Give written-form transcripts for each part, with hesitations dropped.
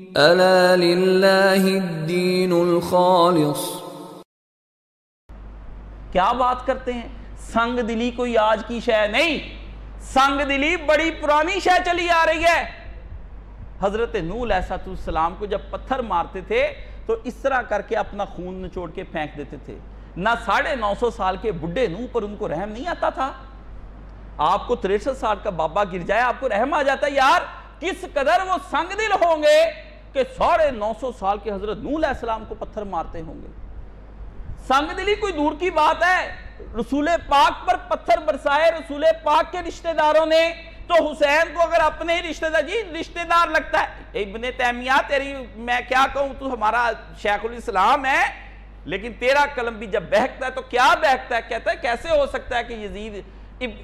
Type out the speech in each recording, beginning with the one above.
ألا لله الدين الخالص۔ کیا بات کرتے ہیں؟ سنگ دلی کوئی آج کی شے نہیں، سنگ دلی بڑی پرانی شے چلی آ رہی ہے۔ حضرت نوح علیہ السلام کو جب پتھر مارتے تھے تو اس طرح کر کے اپنا خون نچوڑ کے پھینک دیتے تھے۔ نہ 950 سال کے بڈھے نوح پر ان کو رحم نہیں آتا تھا؟ آپ کو 63 سال کا بابا گر جائے آپ کو رحم آ جاتا ہے؟ یار کس قدر وہ سنگ دل ہوں گے کہ 950 سال کے حضرت نوح علیہ السلام کو پتھر مارتے ہوں گے۔ سنگ دلی کوئی دور کی بات ہے؟ رسول پاک پر پتھر برسائے رسول پاک کے رشتہ داروں نے، تو حسین کو اگر اپنے رشتہ دار رشتہ دار لگتا ہے، ابن تیمیہ تیری میں کیا کہوں، تو ہمارا شیخ الاسلام ہے، لیکن تیرا قلم بھی جب بہکتا ہے تو کیا بہکتا ہے؟ کہتا ہے کیسے ہو سکتا ہے کہ یزید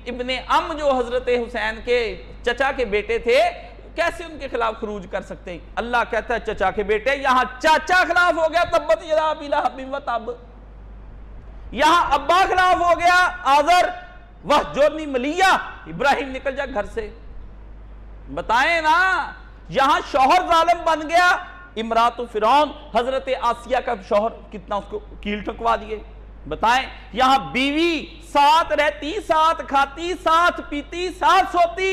ابن ام جو حضرت حسین کے چچا کے بیٹے تھے کیسے ان کے خلاف خروج کر سکتے ہیں؟ اللہ کہتا ہے چچا کے بیٹے، یہاں چاچا خلاف ہو گیا تبت یدا ابی لہب وتب، یہاں ابا خلاف ہو گیا آزر وحجرنی ملیہ، ابراہیم نکل جا گھر سے۔ بتائیں نا، یہاں شوہر ظالم بن گیا، امرات فرعون حضرت آسیہ کا شوہر کتنا اس کو کیل ٹھکوا دیے۔ بتائیں یہاں بیوی ساتھ رہتی، ساتھ کھاتی، ساتھ پیتی، ساتھ سوتی،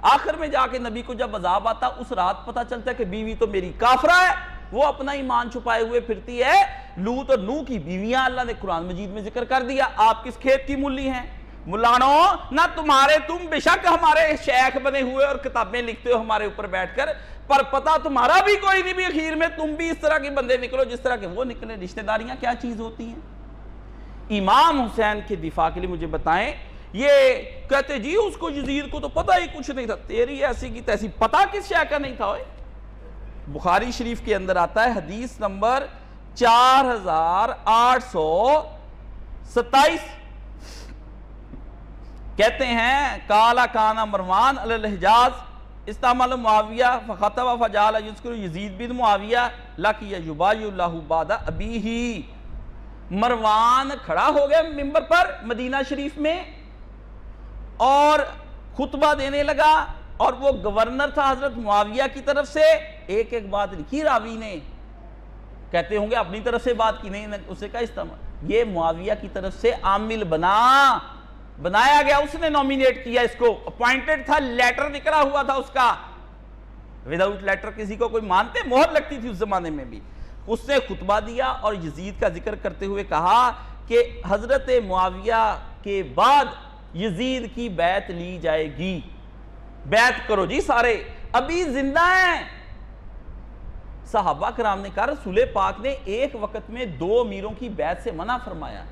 آخر میں جا کے نبی کو جب عذاب آتا اس رات پتہ چلتا ہے کہ بیوی تو میری کافرہ ہے، وہ اپنا ایمان چھپائے ہوئے پھرتی ہے۔ لوط اور نوح کی بیویاں اللہ نے قرآن مجید میں ذکر کر دیا۔ آپ کس کھیت کی مولی ہیں؟ ملانو نہ تمہارے، تم بے شک ہمارے شیخ بنے ہوئے اور کتابیں لکھتے ہو ہمارے اوپر بیٹھ کر، پر پتہ تمہارا بھی کوئی نہیں، بھی اخیر میں تم بھی اس طرح کے بندے نکلو جس طرح کے وہ نکلے۔ رشتہ داریاں کیا چیز ہوتی ہیں؟ امام حسین کے دفاع کے لیے مجھے بتائیں، یہ کہتے جی اس کو یزید کو تو پتہ ہی کچھ نہیں تھا، تیری ایسی کی تیسی پتہ کس شے کا نہیں تھا؟ بخاری شریف کے اندر آتا ہے حدیث نمبر 4827، کہتے ہیں کالا کانا مروان علی الحجاز استعمال معاویہ فخطب فجعل یذکر یزید بن معاویہ لکی یبایع اللہ بعد ابیہ۔ مروان کھڑا ہو گیا منبر پر مدینہ شریف میں اور خطبہ دینے لگا، اور وہ گورنر تھا حضرت معاویہ کی طرف سے۔ ایک ایک بات لکھی راوی نے، کہتے ہوں گے اپنی طرف سے بات کی نہیں، اسے کہا استعمال، یہ معاویہ کی طرف سے عامل بنایا گیا، اس نے نومینیٹ کیا اس کو، اپوائنٹڈ تھا، لیٹر نکلا ہوا تھا اس کا۔ وداؤٹ لیٹر کسی کو کوئی مانتے؟ مہر لگتی تھی اس زمانے میں بھی۔ اس نے خطبہ دیا اور یزید کا ذکر کرتے ہوئے کہا کہ حضرت معاویہ کے بعد یزید کی بیعت لی جائے گی، بیعت کرو جی سارے، ابھی زندہ ہیں۔ صحابہ کرام نے کہا رسول پاک نے ایک وقت میں 2 امیروں کی بیعت سے منع فرمایا،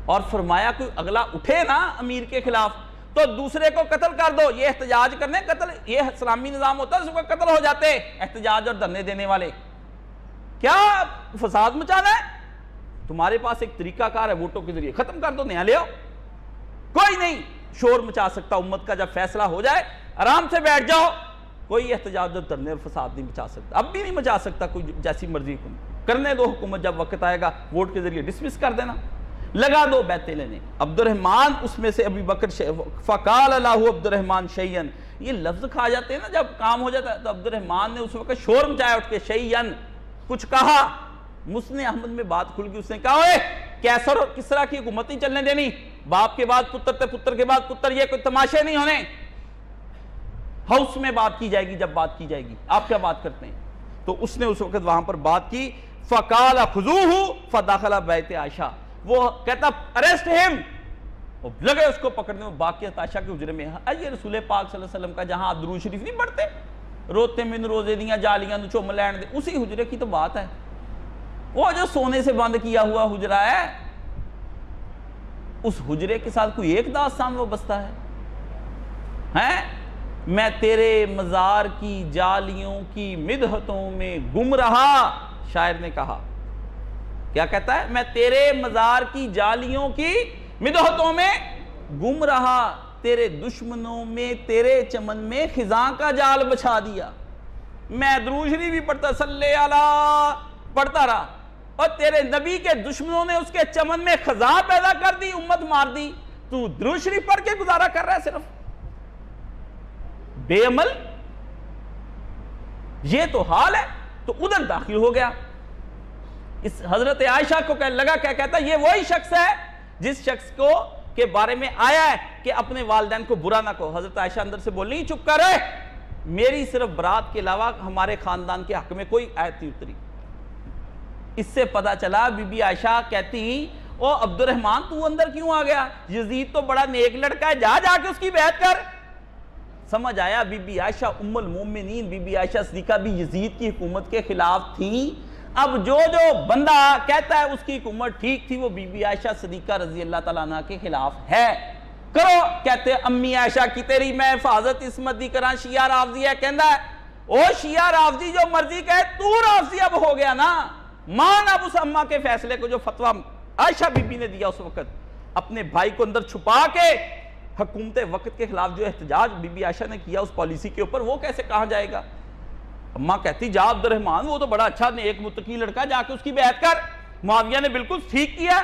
اور فرمایا کوئی اگلا اٹھے نا امیر کے خلاف تو دوسرے کو قتل کر دو۔ یہ احتجاج کرنے قتل، یہ اسلامی نظام ہوتا ہے، اس کو قتل ہو جاتے احتجاج اور دھرنے دینے والے۔ کیا فساد مچانا ہے؟ تمہارے پاس ایک طریقہ کار ہے، ووٹوں کے ذریعے ختم کر دو، نیا لے آؤ۔ کوئی نہیں شور مچا سکتا، امت کا جب فیصلہ ہو جائے آرام سے بیٹھ جاؤ، کوئی احتجاج اور دھرنے اور فساد نہیں مچا سکتا، اب بھی نہیں مچا سکتا کوئی، جیسی مرضی کرنے دو حکومت، جب وقت آئے گا ووٹ کے ذریعے ڈسمس کر دینا، لگا دو بیعتیں لینے۔ عبد الرحمن اس میں سے ابی بکر فقال اللہ عبد الرحمن شیئن، یہ لفظ کھا جاتے ہیں نا جب کام ہو جاتا ہے، تو عبد الرحمن نے اس وقت شور مچایا اٹھ کے، شیئن کچھ کہا۔ مسند احمد میں بات کھل گئی، اس نے کہا اوے کیسر اور کسرا کی حکومت نہیں چلنے دینی، باپ کے بعد پتر تے پتر کے بعد پتر، یہ کوئی تماشے نہیں ہونے، ہاؤس میں بات کی جائے گی جب بات کی جائے گی، آپ کیا بات کرتے ہیں؟ تو اس نے اس وقت وہاں پر بات کی، فقال خذوہ فدخل بیت عائشہ، وہ کہتا اریسٹ ہم، لگے اس کو پکڑنے، وہ باقیت عائشہ کے حجرے میں۔ یہ رسول پاک صلی اللہ علیہ وسلم کا جہاں آپ درود شریف نہیں پڑھتے، روتے من روزے دیاں جالیاں نو چوم لین دے، اسی حجرے کی تو بات ہے، وہ جو سونے سے بند کیا ہوا حجرہ ہے، اس حجرے کے ساتھ کوئی ایک داستان وہ بستا ہے؟ میں تیرے مزار کی جالیوں کی مدحتوں میں گم رہا، شاعر نے کہا، کیا کہتا ہے؟ میں تیرے مزار کی جالیوں کی مدحتوں میں گم رہا، تیرے دشمنوں میں تیرے چمن میں خزاں کا جال بچھا دیا۔ میں درود شریف بھی پڑھتا، صلی اللہ پڑھتا رہا، اور تیرے نبی کے دشمنوں نے اس کے چمن میں خزاں پیدا کر دی، امت مار دی، تو درود شریف پڑھ کے گزارا کر رہا ہے صرف، بے عمل۔ یہ تو حال ہے. تو ادھر داخل ہو گیا. اس حضرت عائشہ کو کہنے لگا, کیا کہتا ہے, یہ وہی شخص ہے جس شخص کو کے بارے میں آیا ہے کہ اپنے والدین کو برا نہ کہو. حضرت عائشہ اندر سے بولی, چپ کر رہے, میری صرف برات کے علاوہ ہمارے خاندان کے حق میں کوئی آیت نہیں اتری. اس سے پتا چلا بی بی عائشہ کہتی, او عبد الرحمن تو اندر کیوں آ گیا, یزید تو بڑا نیک لڑکا ہے, جا کے اس کی بیعت کر. سمجھ آیا بی بی عائشہ ام المومنین بی بی عائشہ صدیقہ بھی یزید کی حکومت کے خلاف تھی. اب جو بندہ کہتا ہے اس کی حکومت ٹھیک تھی, وہ بی بی عائشہ صدیقہ رضی اللہ تعالیٰ عنہ کے خلاف ہے. کرو, کہتے امی عائشہ کی تیری میں حفاظت عصمت دی کراں, شیعہ رافضی ہے. کہندا ہے او شیعہ رافضی جو مرضی کہے, تو رافضی اب ہو گیا نا, مان اب اس اماں کے فیصلے کو جو فتویٰ عائشہ بی بی نے دیا اس وقت. اپنے بھائی کو اندر چھپا کے حکومت وقت کے خلاف جو احتجاج بی بی عائشہ نے کیا اس پالیسی کے اوپر, وہ کیسے کہا جائے گا. اماں کہتی, جا عبد الرحمن, وہ تو بڑا اچھا نیک متقی لڑکا, جا کے اس کی بیعت کر. معاویہ نے بالکل ٹھیک کیا.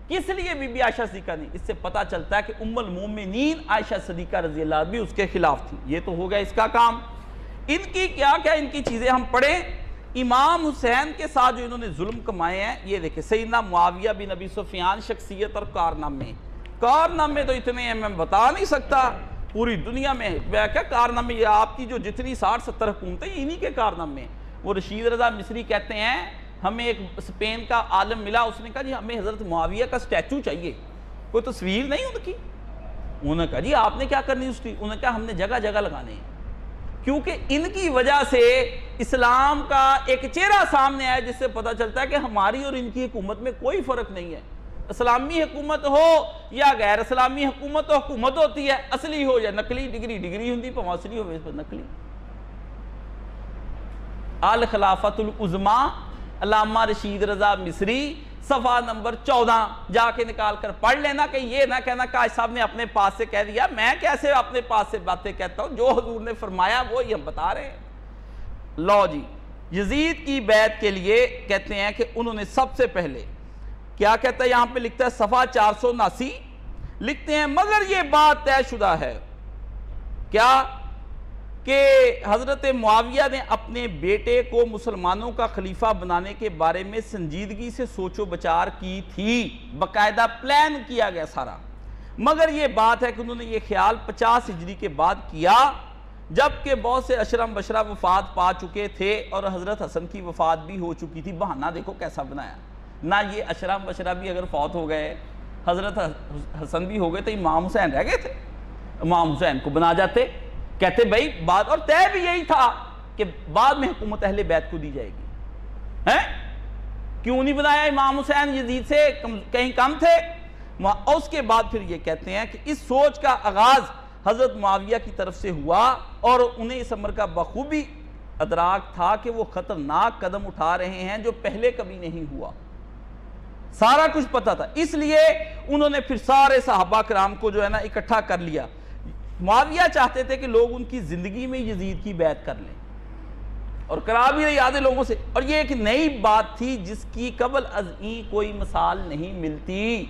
کس لیے بی بی عائشہ صدیقہ نے, اس سے پتا چلتا ہے کہ ام المومنین عائشہ صدیقہ رضی اللہ عنہ بھی اس کے خلاف تھی. یہ تو ہو گیا اس کا کام. ان کی کیا کیا ان کی چیزیں ہم پڑھیں. امام حسین کے ساتھ جو انہوں نے ظلم کمائے ہیں, یہ دیکھیں سیدنا معاویہ بن ابی سفیان, شخصیت اور کارنامے تو اتنے ہیں میں بتا نہیں سکتا پوری دنیا میں. کیا کارنامے, یہ آپ کی جو جتنی 60-70 حکومتیں انہی کے کارنامے. وہ رشید رضا مصری کہتے ہیں, ہمیں ایک اسپین کا عالم ملا, اس نے کہا جی ہمیں حضرت معاویہ کا سٹیچو چاہیے, کوئی تصویر نہیں ان کی. انہوں نے کہا جی آپ نے کیا کرنی اس کی. انہوں نے کہا ہم نے جگہ جگہ لگانے ہیں, کیونکہ ان کی وجہ سے اسلام کا ایک چہرہ سامنے آیا جس سے پتہ چلتا ہے کہ ہماری اور ان کی حکومت میں کوئی فرق نہیں ہے. اسلامی حکومت ہو یا غیر اسلامی حکومت ہو, حکومت ہوتی ہے, اصلی ہو یا نقلی. ڈگری ہوندی پاں اصلی ہو اس پر نقلی. الخلافت العظمیٰ علامہ رشید رضا مصری, صفحہ نمبر 14, جا کے نکال کر پڑھ لینا. کہ یہ نہ کہنا قائد صاحب نے اپنے پاس سے کہہ دیا, میں کیسے اپنے پاس سے باتیں کہتا ہوں, جو حضور نے فرمایا وہی ہم بتا رہے ہیں. لو جی, یزید کی بیعت کے لیے کہتے ہیں کہ انہوں نے سب سے پہلے کیا کہتا ہے, یہاں پہ لکھتا ہے صفحہ 479, لکھتے ہیں مگر یہ بات طے شدہ ہے کیا کہ حضرت معاویہ نے اپنے بیٹے کو مسلمانوں کا خلیفہ بنانے کے بارے میں سنجیدگی سے سوچ و بچار کی تھی, باقاعدہ پلان کیا گیا سارا. مگر یہ بات ہے کہ انہوں نے یہ خیال 50 ہجری کے بعد کیا, جبکہ بہت سے اشرم بشرہ وفات پا چکے تھے اور حضرت حسن کی وفات بھی ہو چکی تھی. بہانہ دیکھو کیسا بنایا. نہ یہ اشرم بشرہ بھی اگر فوت ہو گئے, حضرت حسن بھی ہو گئے, تو امام حسین رہ گئے تھے, امام حسین کو بنا جاتے. کہتے بھائی بات, اور طے بھی یہی تھا کہ بعد میں حکومت اہل بیت کو دی جائے گی. کیوں نہیں بنایا امام حسین یزید سے کہیں کم تھے. اور اس کے بعد پھر یہ کہتے ہیں کہ اس سوچ کا آغاز حضرت معاویہ کی طرف سے ہوا, اور انہیں اس امر کا بخوبی ادراک تھا کہ وہ خطرناک قدم اٹھا رہے ہیں جو پہلے کبھی نہیں ہوا. سارا کچھ پتا تھا, اس لیے انہوں نے پھر سارے صحابہ کرام کو جو ہے نا اکٹھا کر لیا. معاویہ چاہتے تھے کہ لوگ ان کی زندگی میں یزید کی بیعت کر لیں, اور کرا بھی رہی آدھے لوگوں سے. اور یہ ایک نئی بات تھی جس کی قبل از این کوئی مثال نہیں ملتی.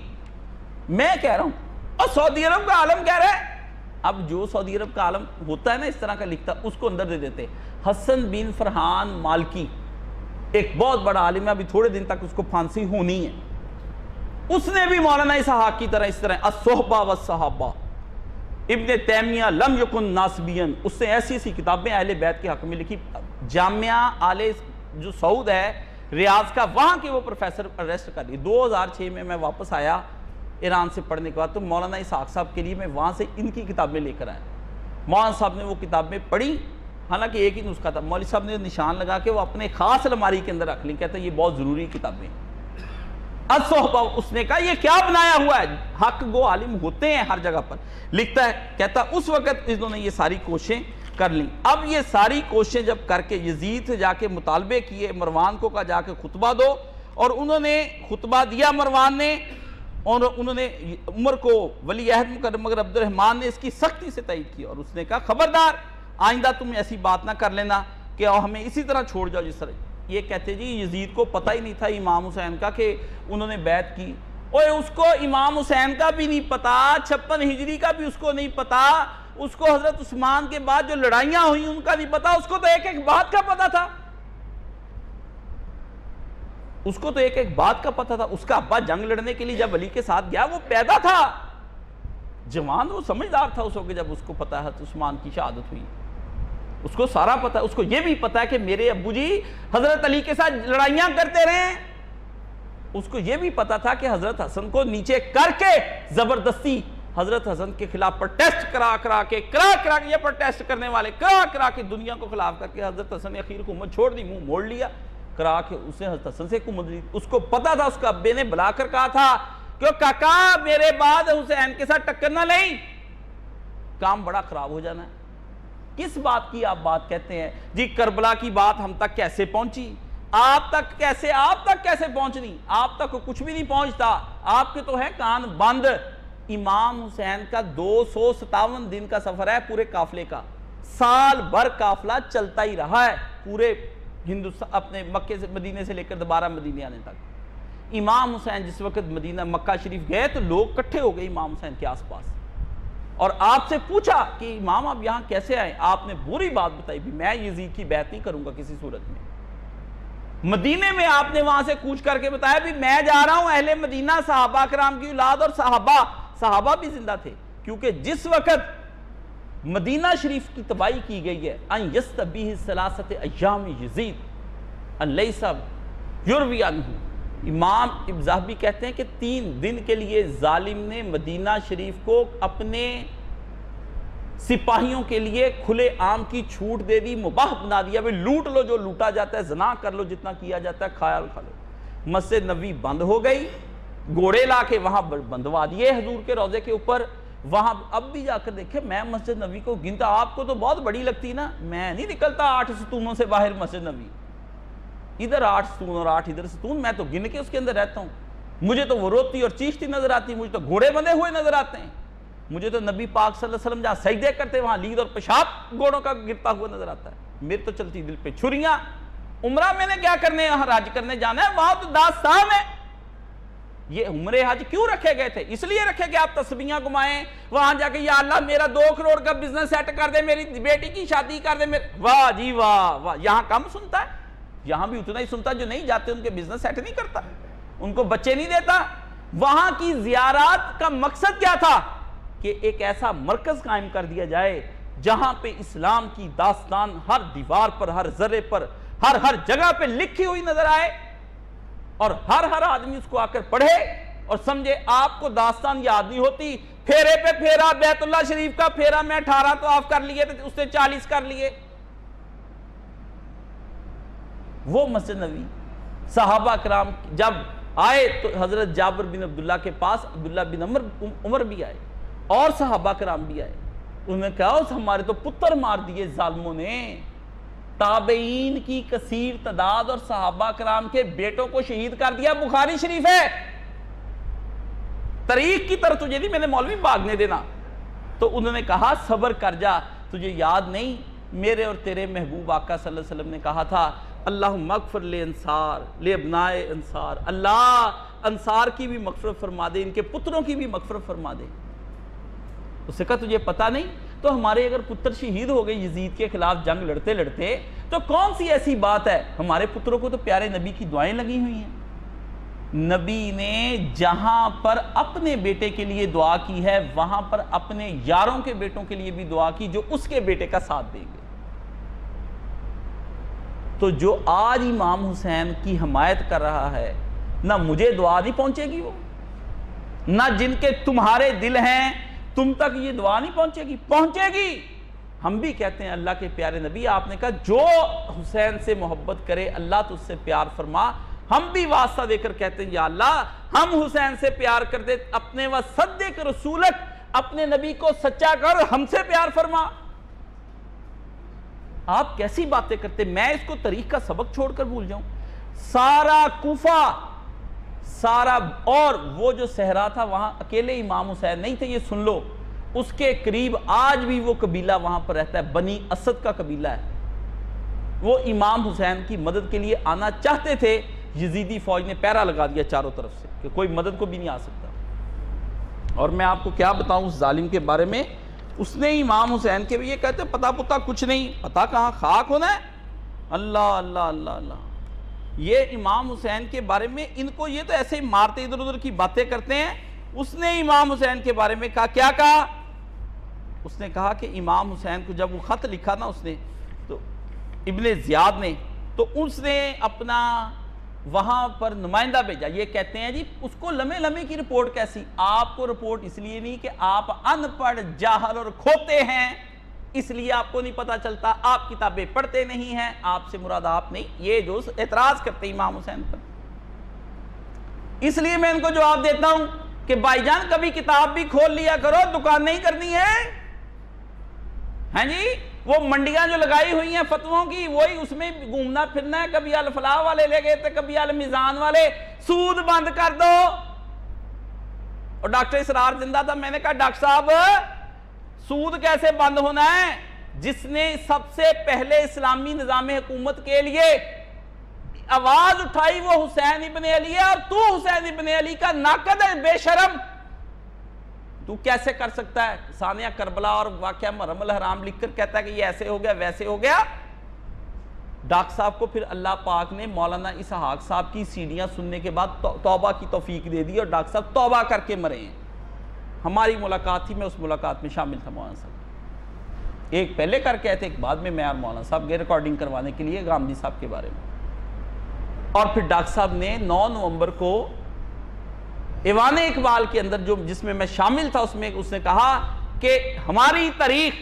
میں کہہ رہا ہوں, اور سعودی عرب کا عالم کہہ رہا ہے. اب جو سعودی عرب کا عالم ہوتا ہے نا اس طرح کا لکھتا, اس کو اندر دے دیتے. حسن بن فرحان مالکی ایک بہت بڑا عالم ہے, ابھی تھوڑے دن تک اس کو پھانسی ہونی ہے. اس نے بھی مولانا اسحاق کی طرح اس طرح الصحبہ والصحابہ, ابن تیمیہ لم یکن ناسبین, اس نے ایسی ایسی کتابیں اہل بیت کے حق میں لکھی. جامعہ آل جو سعود ہے ریاض کا, وہاں کے وہ پروفیسر اریسٹ کر لی. 2006 میں واپس آیا ایران سے پڑھنے کے بعد, تو مولانا اسحاق صاحب کے لیے میں وہاں سے ان کی کتابیں لے کر آیا. مولانا صاحب نے وہ کتابیں پڑھی, حالانکہ ایک ہی نسخہ تھا. مولوی صاحب نے نشان لگا کے وہ اپنے خاص الماری کے اندر رکھ لی, کہتا ہے یہ بہت ضروری کتابیں. الصحبہ, اس نے کہا یہ کیا بنایا ہوا ہے. حق گو عالم ہوتے ہیں ہر جگہ پر. لکھتا ہے, کہتا اس وقت انہوں نے یہ ساری کوششیں کر لیں. اب یہ ساری کوششیں جب کر کے یزید سے جا کے مطالبے کیے, مروان کو کہا جا کے خطبہ دو, اور انہوں نے خطبہ دیا مروان نے, اور انہوں نے عمر کو ولی عہد مقرر, مگر عبد الرحمن نے اس کی سختی سے تائید کی, اور اس نے کہا خبردار آئندہ تم ایسی بات نہ کر لینا کہ ہمیں اسی طرح چھوڑ جاؤ جس طرح. یہ کہتے جی یزید کو پتہ ہی نہیں تھا امام حسین کا کہ انہوں نے بیعت کی. اوے اس کو امام حسین کا بھی نہیں پتا, 56 ہجری کا بھی اس کو نہیں پتا, اس کو حضرت عثمان کے بعد جو لڑائیاں ہوئی ان کا نہیں پتا، اس کو تو ایک ایک بات کا پتا تھا، اس کو تو ایک ایک بات کا پتا تھا۔ اس کا ابا جنگ لڑنے کے لیے جب علی کے ساتھ گیا وہ پیدا تھا، جوان، وہ سمجھدار تھا اس وقت جب اس کو پتا ہے عثمان کی شہادت ہوئی، اس کو سارا پتا ہے۔ اس کو یہ بھی پتا ہے کہ میرے ابو جی حضرت علی کے ساتھ لڑائیاں کرتے رہے، اس کو یہ بھی پتا تھا کہ حضرت حسن کو نیچے کر کے زبردستی حضرت حسن کے خلاف پروٹیسٹ کرا کے یہ پروٹیسٹ کرنے والے کرا کے دنیا کو خلاف کر کے حضرت حسن نے اخیر حکومت چھوڑ دی، منہ موڑ لیا، کرا کے اسے حضرت حسن سے حکومت دی۔ اس کو پتا تھا، اس کا ابے نے بلا کر کہا تھا کہ کاکا میرے بعد حسین کے ساتھ ٹکر نہ لیں، کام بڑا خراب ہو جانا ہے۔ کس بات کی آپ بات کہتے ہیں جی؟ کربلا کی بات ہم تک کیسے پہنچی؟ آپ تک کیسے پہنچنی؟ آپ تک کچھ بھی نہیں پہنچتا، آپ کے تو ہے کان بند۔ امام حسین کا 257 دن کا سفر ہے پورے قافلے کا، سال بھر قافلہ چلتا ہی رہا ہے پورے ہندوستان، اپنے مکے سے مدینے سے لے کر دوبارہ مدینے آنے تک۔ امام حسین جس وقت مدینہ مکہ شریف گئے تو لوگ کٹھے ہو گئے امام حسین کے آس پاس، اور آپ سے پوچھا کہ امام آپ یہاں کیسے آئے؟ آپ نے بری بات بتائی بھی میں یزید کی بیعت نہیں کروں گا کسی صورت میں۔ مدینے میں آپ نے وہاں سے کوچ کر کے بتایا بھی میں جا رہا ہوں، اہل مدینہ صحابہ کرام کی اولاد اور صحابہ بھی زندہ تھے، کیونکہ جس وقت مدینہ شریف کی تباہی کی گئی ہے ان یستبیہ ثلاثت ایام یزید ان لیس یروی عنہ، امام ابن ذہبی کہتے ہیں کہ 3 دن کے لیے ظالم نے مدینہ شریف کو اپنے سپاہیوں کے لیے کھلے عام کی چھوٹ دے دی، مباح بنا دیا، بھی لوٹ لو جو لوٹا جاتا ہے، زنا کر لو جتنا کیا جاتا ہے، کھایا کھا لو۔ مسجد نبوی بند ہو گئی، گھوڑے لا کے وہاں بندوا دیے حضور کے روضے کے اوپر، وہاں اب بھی جا کر دیکھیں میں مسجد نبوی کو گنتا، آپ کو تو بہت بڑی لگتی نا، میں نہیں نکلتا 8 ستونوں سے باہر مسجد نبوی، ادھر 8 ستون اور 8 ادھر ستون، میں تو گن کے اس کے اندر رہتا ہوں، مجھے تو وہ روتی اور چیختی نظر آتی، مجھے تو گھوڑے بندھے ہوئے نظر آتے ہیں، مجھے تو نبی پاک صلی اللہ علیہ وسلم جہاں سجدے کرتے وہاں لید اور پیشاب گھوڑوں کا گرتا ہوا نظر آتا ہے، میرے تو چلتی دل پہ چھریاں۔ عمرہ میں نے کیا کرنے، یہاں حج کرنے جانا ہے، وہاں تو داستان ہے۔ یہ عمرے حج کیوں رکھے گئے تھے؟ اس لیے رکھے کہ آپ تسبیحاں گھمائیں، وہاں جا کے یا اللہ میرا 2 کروڑ کا بزنس سیٹ کر دے، میری بیٹی کی شادی کر دے، واہ جی واہ واہ۔ یہاں کم سنتا ہے، یہاں بھی اتنا ہی سنتا، جو نہیں جاتے ان کے بزنس سیٹ نہیں کرتا، ان کو بچے نہیں دیتا۔ وہاں کی زیارات کا مقصد کیا تھا کہ ایک ایسا مرکز قائم کر دیا جائے جہاں پہ اسلام کی داستان ہر دیوار پر، ہر ذرے پر، ہر جگہ پہ لکھی ہوئی نظر آئے، اور ہر آدمی اس کو آ کر پڑھے اور سمجھے۔ آپ کو داستان یاد نہیں ہوتی، پھیرے پہ پھیرا، بیت اللہ شریف کا پھیرا میں 18 طواف کر لیے تو اس نے 40 کر لیے۔ وہ مسجد نبوی صحابہ کرام جب آئے تو حضرت جابر بن عبداللہ کے پاس عبداللہ بن عمر بھی آئے اور صحابہ کرام بھی آئے، انہوں نے کہا ہمارے تو پتر مار دیے ظالموں نے۔ تابعین کی کثیر تعداد اور صحابہ کرام کے بیٹوں کو شہید کر دیا، بخاری شریف ہے۔ طریق کی طرف تجھے نہیں میں نے مولوی بھاگنے دینا، تو انہوں نے کہا صبر کر جا، تجھے یاد نہیں میرے اور تیرے محبوب آقا صلی اللہ علیہ وسلم نے کہا تھا اللہم اغفر لے انصار لے ابنائے انصار، اللہ انصار کی بھی مغفرت فرما دے، ان کے پتروں کی بھی مغفرت فرما دے۔ اس سے کہا تجھے پتا نہیں؟ تو ہمارے اگر پتر شہید ہو گئے یزید کے خلاف جنگ لڑتے لڑتے تو کون سی ایسی بات ہے؟ ہمارے پتروں کو تو پیارے نبی کی دعائیں لگی ہوئی ہیں۔ نبی نے جہاں پر اپنے بیٹے کے لیے دعا کی ہے وہاں پر اپنے یاروں کے بیٹوں کے لیے بھی دعا کی جو اس کے بیٹے کا ساتھ دیں گے۔ تو جو آج امام حسین کی حمایت کر رہا ہے، نہ مجھے دعا نہیں پہنچے گی، وہ نہ جن کے تمہارے دل ہیں تم تک یہ دعا نہیں پہنچے گی۔ ہم بھی کہتے ہیں اللہ کے پیارے نبی، آپ نے کہا جو حسین سے محبت کرے اللہ تو اس سے پیار فرما۔ ہم بھی واسطہ دے کر کہتے ہیں یا اللہ ہم حسین سے پیار کر دے، اپنے وصدق رسولک، اپنے نبی کو سچا کر ہم سے پیار فرما۔ آپ کیسی باتیں کرتے، میں اس کو تاریخ کا سبق چھوڑ کر بھول جاؤں؟ سارا کوفہ، سارا، اور وہ جو صحرا تھا وہاں اکیلے امام حسین نہیں تھے، یہ سن لو، اس کے قریب آج بھی وہ قبیلہ وہاں پر رہتا ہے، بنی اسد کا قبیلہ ہے۔ وہ امام حسین کی مدد کے لیے آنا چاہتے تھے، یزیدی فوج نے پیرا لگا دیا چاروں طرف سے کہ کوئی مدد کو بھی نہیں آ سکتا۔ اور میں آپ کو کیا بتاؤں اس ظالم کے بارے میں، اس نے امام حسین کے بھی یہ کہتے پتا پتا کچھ نہیں، پتا کہاں، خاک ہونا ہے۔ اللہ اللہ اللہ اللہ، یہ امام حسین کے بارے میں ان کو یہ تو ایسے ہی مارتے ادھر ادھر کی باتیں کرتے ہیں۔ اس نے امام حسین کے بارے میں کہا، کیا کہا؟ اس نے کہا کہ امام حسین کو جب وہ خط لکھا نا اس نے تو ابن زیاد نے، تو اس نے اپنا وہاں پر نمائندہ بھیجا۔ یہ کہتے ہیں جی اس کو لمحے لمحے کی رپورٹ کیسی؟ آپ کو رپورٹ اس لیے نہیں کہ آپ ان پڑھ جاہل اور کھوتے ہیں، اس لیے آپ کو نہیں پتا چلتا، آپ کتابیں پڑھتے نہیں ہیں، آپ سے مراد آپ نہیں، یہ جو اعتراض کرتے ہیں امام حسین پر۔ اس لیے میں ان کو جواب دیتا ہوں کہ بھائی جان کبھی کتاب بھی کھول لیا کرو، دکان نہیں کرنی ہے۔ ہاں جی، وہ منڈیاں جو لگائی ہوئی ہیں فتووں کی، وہی اس میں گھومنا پھرنا ہے، کبھی الفلاح والے لے گئے تھے، کبھی المیزان والے۔ سود بند کر دو۔ اور ڈاکٹر اسرار زندہ تھا، میں نے کہا ڈاکٹر صاحب سود کیسے بند ہونا ہے؟ جس نے سب سے پہلے اسلامی نظام حکومت کے لیے آواز اٹھائی وہ حسین ابن علی ہے، اور تو حسین ابن علی کا ناقد ہے، بے شرم۔ تو کیسے کر سکتا ہے؟ ثانیہ کربلا اور واقعہ محرم الحرام لکھ کر کہتا ہے کہ یہ ایسے ہو گیا ویسے ہو گیا۔ ڈاکٹر صاحب کو پھر اللہ پاک نے مولانا اسحاق صاحب کی سیڑھیاں سننے کے بعد توبہ کی توفیق دے دی، اور ڈاکٹر صاحب توبہ کر کے مرے ہیں۔ ہماری ملاقات تھی، میں اس ملاقات میں شامل تھا مولانا صاحب، ایک پہلے کر کے آئے تھے، ایک بعد میں اور مولانا صاحب گئے ریکارڈنگ کروانے کے لیے غامدی صاحب کے بارے میں۔ اور پھر ڈاکٹر صاحب نے 9 نومبر کو ایوان اقبال کے اندر جس میں شامل تھا، اس میں اس نے کہا کہ ہماری تاریخ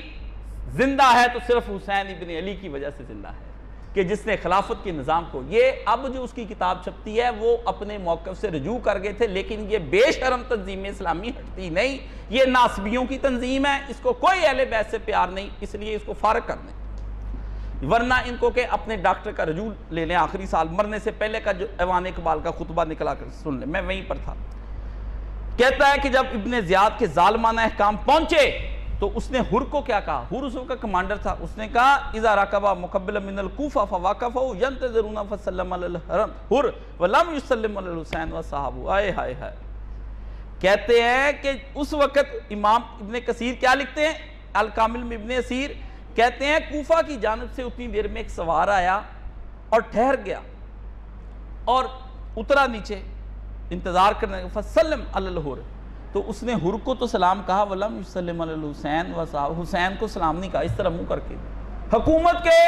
زندہ ہے تو صرف حسین ابن علی کی وجہ سے زندہ ہے، کہ جس نے خلافت کے نظام کو، یہ اب جو اس کی کتاب چھپتی ہے وہ اپنے موقف سے رجوع کر گئے تھے، لیکن یہ بے شرم تنظیم اسلامی ہٹتی نہیں، یہ ناصبیوں کی تنظیم ہے، اس کو کوئی اہل بیت سے پیار نہیں، اس لیے اس کو فارغ کر دیں، ورنہ ان کو کہ اپنے ڈاکٹر کا رجوع لے لیں، آخری سال مرنے سے پہلے کا جو ایوان اقبال کا خطبہ نکلا کر سن لیں، میں وہیں پر تھا۔ کہتا ہے کہ جب ابن زیاد کے ظالمانہ احکام پہنچے تو اس نے حر کو کیا کہا؟ حر اس کا کمانڈر تھا، اس نے کہا اذا رکبا مقبلا من الکوفہ فواقفوا ينتظرون فسلم علی الحرم حر ولم يسلم علی الحسین وصحابہ۔ آئے ہائے ہائے، کہتے ہیں کہ اس وقت امام ابن کثیر کیا لکھتے ہیں الکامل میں ابن اسیر، کہتے ہیں کوفہ کی جانب سے اتنی دیر میں ایک سوار آیا اور ٹھہر گیا اور اترا نیچے انتظار کرنے کا، فسلم علی الحر، تو اس نے حر کو تو سلام کہا، ولم یسلم علی الحسین وصحابہ، حسین کو سلام نہیں کہا، اس طرح منہ کر کے۔ حکومت کے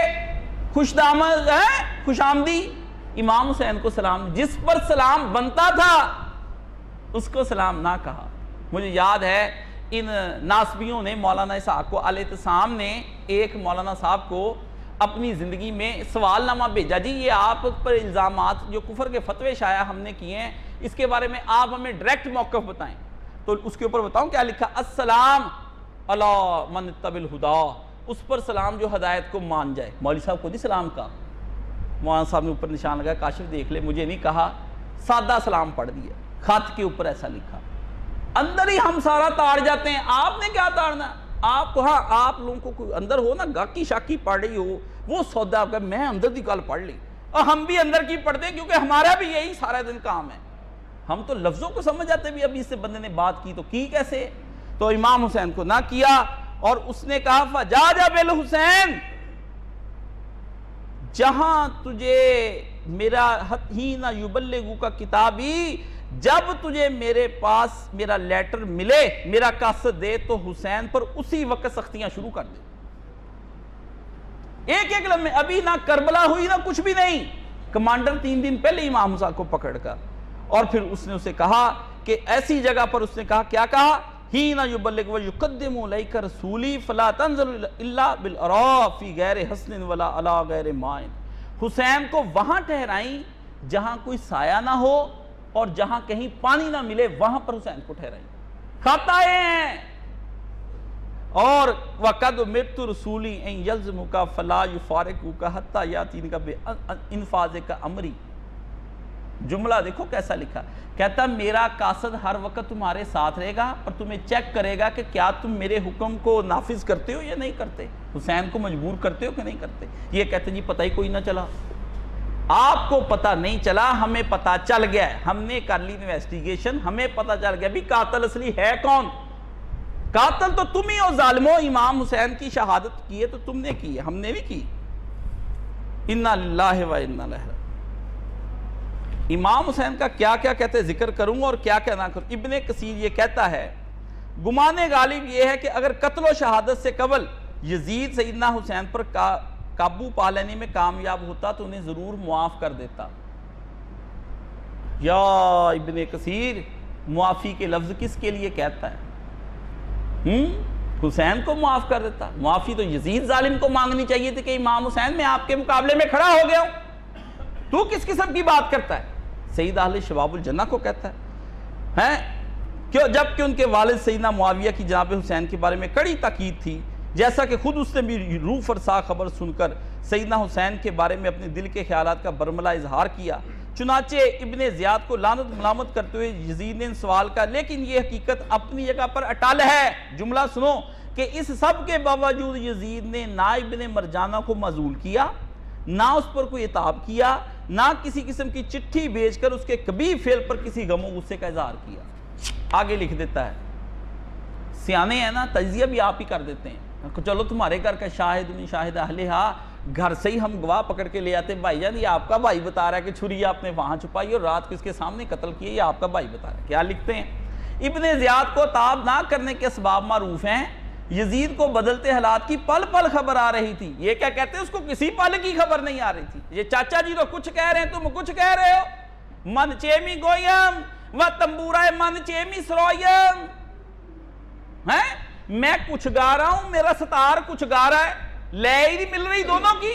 خوش دامد ہیں، خوش آمدی، امام حسین کو سلام، جس پر سلام بنتا تھا اس کو سلام نہ کہا۔ مجھے یاد ہے ان ناصبیوں نے مولانا اسحاق کو الاعتصام نے ایک مولانا صاحب کو اپنی زندگی میں سوال نامہ بھیجا، جی یہ آپ پر الزامات جو کفر کے فتوے شائع ہم نے کیے ہیں، اس کے بارے میں آپ ہمیں ڈائریکٹ موقف بتائیں۔ تو اس کے اوپر بتاؤں کیا لکھا؟ السلام علی من اتبع الہدی، اس پر سلام جو ہدایت کو مان جائے۔ مولوی صاحب کو نہیں سلام کہا، مولانا صاحب نے اوپر نشان لگا، کاشف دیکھ لے، مجھے نہیں کہا، سادہ سلام پڑھ دیا، خط کے اوپر ایسا لکھا۔ اندر ہی ہم سارا تاڑ جاتے ہیں، آپ نے کیا تاڑنا؟ آپ کو، ہاں آپ لوگوں کو کوئی اندر ہو نا گاکی شاکی پڑھ رہی ہو، وہ سودا کہ میں اندر دی کال پڑھ لی، اور ہم بھی اندر کی پڑھتے ہیں کیونکہ ہمارا بھی یہی سارا دن کام ہے۔ ہم تو لفظوں کو سمجھ جاتے بھی ابھی اس سے بندے نے بات کی تو کی کیسے؟ تو امام حسین کو نہ کیا، اور اس نے کہا فجاج بالحسین، جہاں تجھے میرا حین یبلغو کا کتابی، جب تجھے میرے پاس میرا لیٹر ملے، میرا قصد دے، تو حسین پر اسی وقت سختیاں شروع کر دے۔ ایک ایک لمحے، ابھی نہ کربلا ہوئی نہ کچھ بھی نہیں، کمانڈر 3 دن پہلے امام حسین کو پکڑ کر، اور پھر اس نے اسے کہا کہ ایسی جگہ پر اس نے کہا، کیا کہا؟ ہین یبلغ ویقدم الیک رسولی فلا تنظر الا بالاراء فی غیر حسن ولا علی غیر مائن۔ حسین کو وہاں ٹھہرائیں جہاں کوئی سایہ نہ ہو اور جہاں کہیں پانی نہ ملے، وہاں پر حسین کو ٹھہرائیں، خطائے ہیں۔ اور وَقَدْ مِرْتُ رَسُولِي اِنْ يَلْزِمُكَ فَلَا يُفَارِقُكَ حَتَّى يَأْتِيَكَ بِإِنْفَاذِكَ أَمْرِي۔ جملہ دیکھو کیسا لکھا، کہتا میرا قاصد ہر وقت تمہارے ساتھ رہے گا اور تمہیں چیک کرے گا کہ کیا تم میرے حکم کو نافذ کرتے ہو یا نہیں کرتے، حسین کو مجبور کرتے ہو کہ نہیں کرتے۔ یہ کہتے جی پتہ ہی کوئی نہ چلا، آپ کو پتہ نہیں چلا، ہمیں پتہ چل گیا ہے، ہم نے کر لی انویسٹیگیشن، ہمیں پتہ چل گیا بھی قاتل اصلی ہے کون۔ قاتل تو تم ہی ہو ظالمو، امام حسین کی شہادت کی ہے تو تم نے کی ہے، ہم نے بھی کی۔ انا للہ و انا الیہ راجعون۔ امام حسین کا کیا کیا کہتے ہیں ذکر کروں اور کیا کیا نہ کروں۔ ابن کثیر یہ کہتا ہے گمان غالب یہ ہے کہ اگر قتل و شہادت سے قبل یزید سیدنا حسین پر قابو پا لینے میں کامیاب ہوتا تو انہیں ضرور معاف کر دیتا۔ یا ابن کثیر معافی کے لفظ کس کے لیے کہتا ہے؟ حسین کو معاف کر دیتا۔ معافی تو یزید ظالم کو مانگنی چاہیے تھی کہ امام حسین میں آپ کے مقابلے میں کھڑا ہو گیا ہوں، تو کس قسم کی بات کرتا ہے؟ سید اہل شباب الجنہ کو کہتا ہے کیوں؟ جبکہ ان کے والد سیدنا معاویہ کی جناب حسین کے بارے میں کڑی تاکید تھی، جیسا کہ خود اس نے بھی روح فرسا خبر سن کر سیدنا حسین کے بارے میں اپنے دل کے خیالات کا برملا اظہار کیا۔ چنانچہ ابن زیاد کو لعنت ملامت کرتے ہوئے یزید نے سوال کا، لیکن یہ حقیقت اپنی جگہ پر اٹل ہے۔ جملہ سنو کہ اس سب کے باوجود یزید نے نہ ابن مرجانہ کو معزول کیا، نہ اس پر کوئی عتاب کیا، نہ کسی قسم کی چٹھی بھیج کر اس کے کبھی فعل پر کسی غم و غصے کا اظہار کیا۔ آگے لکھ دیتا ہے، سیانے ہیں نا، تجزیہ بھی آپ ہی کر دیتے ہیں، چلو تمہارے گھر کا شاہد من شاہد اہلہا، گھر سے ہی ہم گواہ پکڑ کے لے آتے، بھائی جان یہ آپ کا بھائی بتا رہا ہے کہ چھری آپ نے وہاں چھپائی اور رات کو اس کے سامنے قتل کیا، یہ آپ کا بھائی بتا رہا ہے۔ کیا لکھتے ہیں؟ ابن زیاد کو تاب نہ کرنے کے اسباب معروف ہیں، یزید کو بدلتے حالات کی پل پل خبر آ رہی تھی۔ یہ کیا کہتے ہیں؟ اس کو کسی پل کی خبر نہیں آ رہی تھی۔ یہ چاچا جی تو کچھ کہہ رہے ہیں، تم کچھ کہہ رہے ہو۔ من چیمی گویم و تنبورہ من چیمی سرویم، میں کچھ گا رہا ہوں، میرا ستار کچھ گا رہا ہے، لے ہی نہیں مل رہی دونوں کی،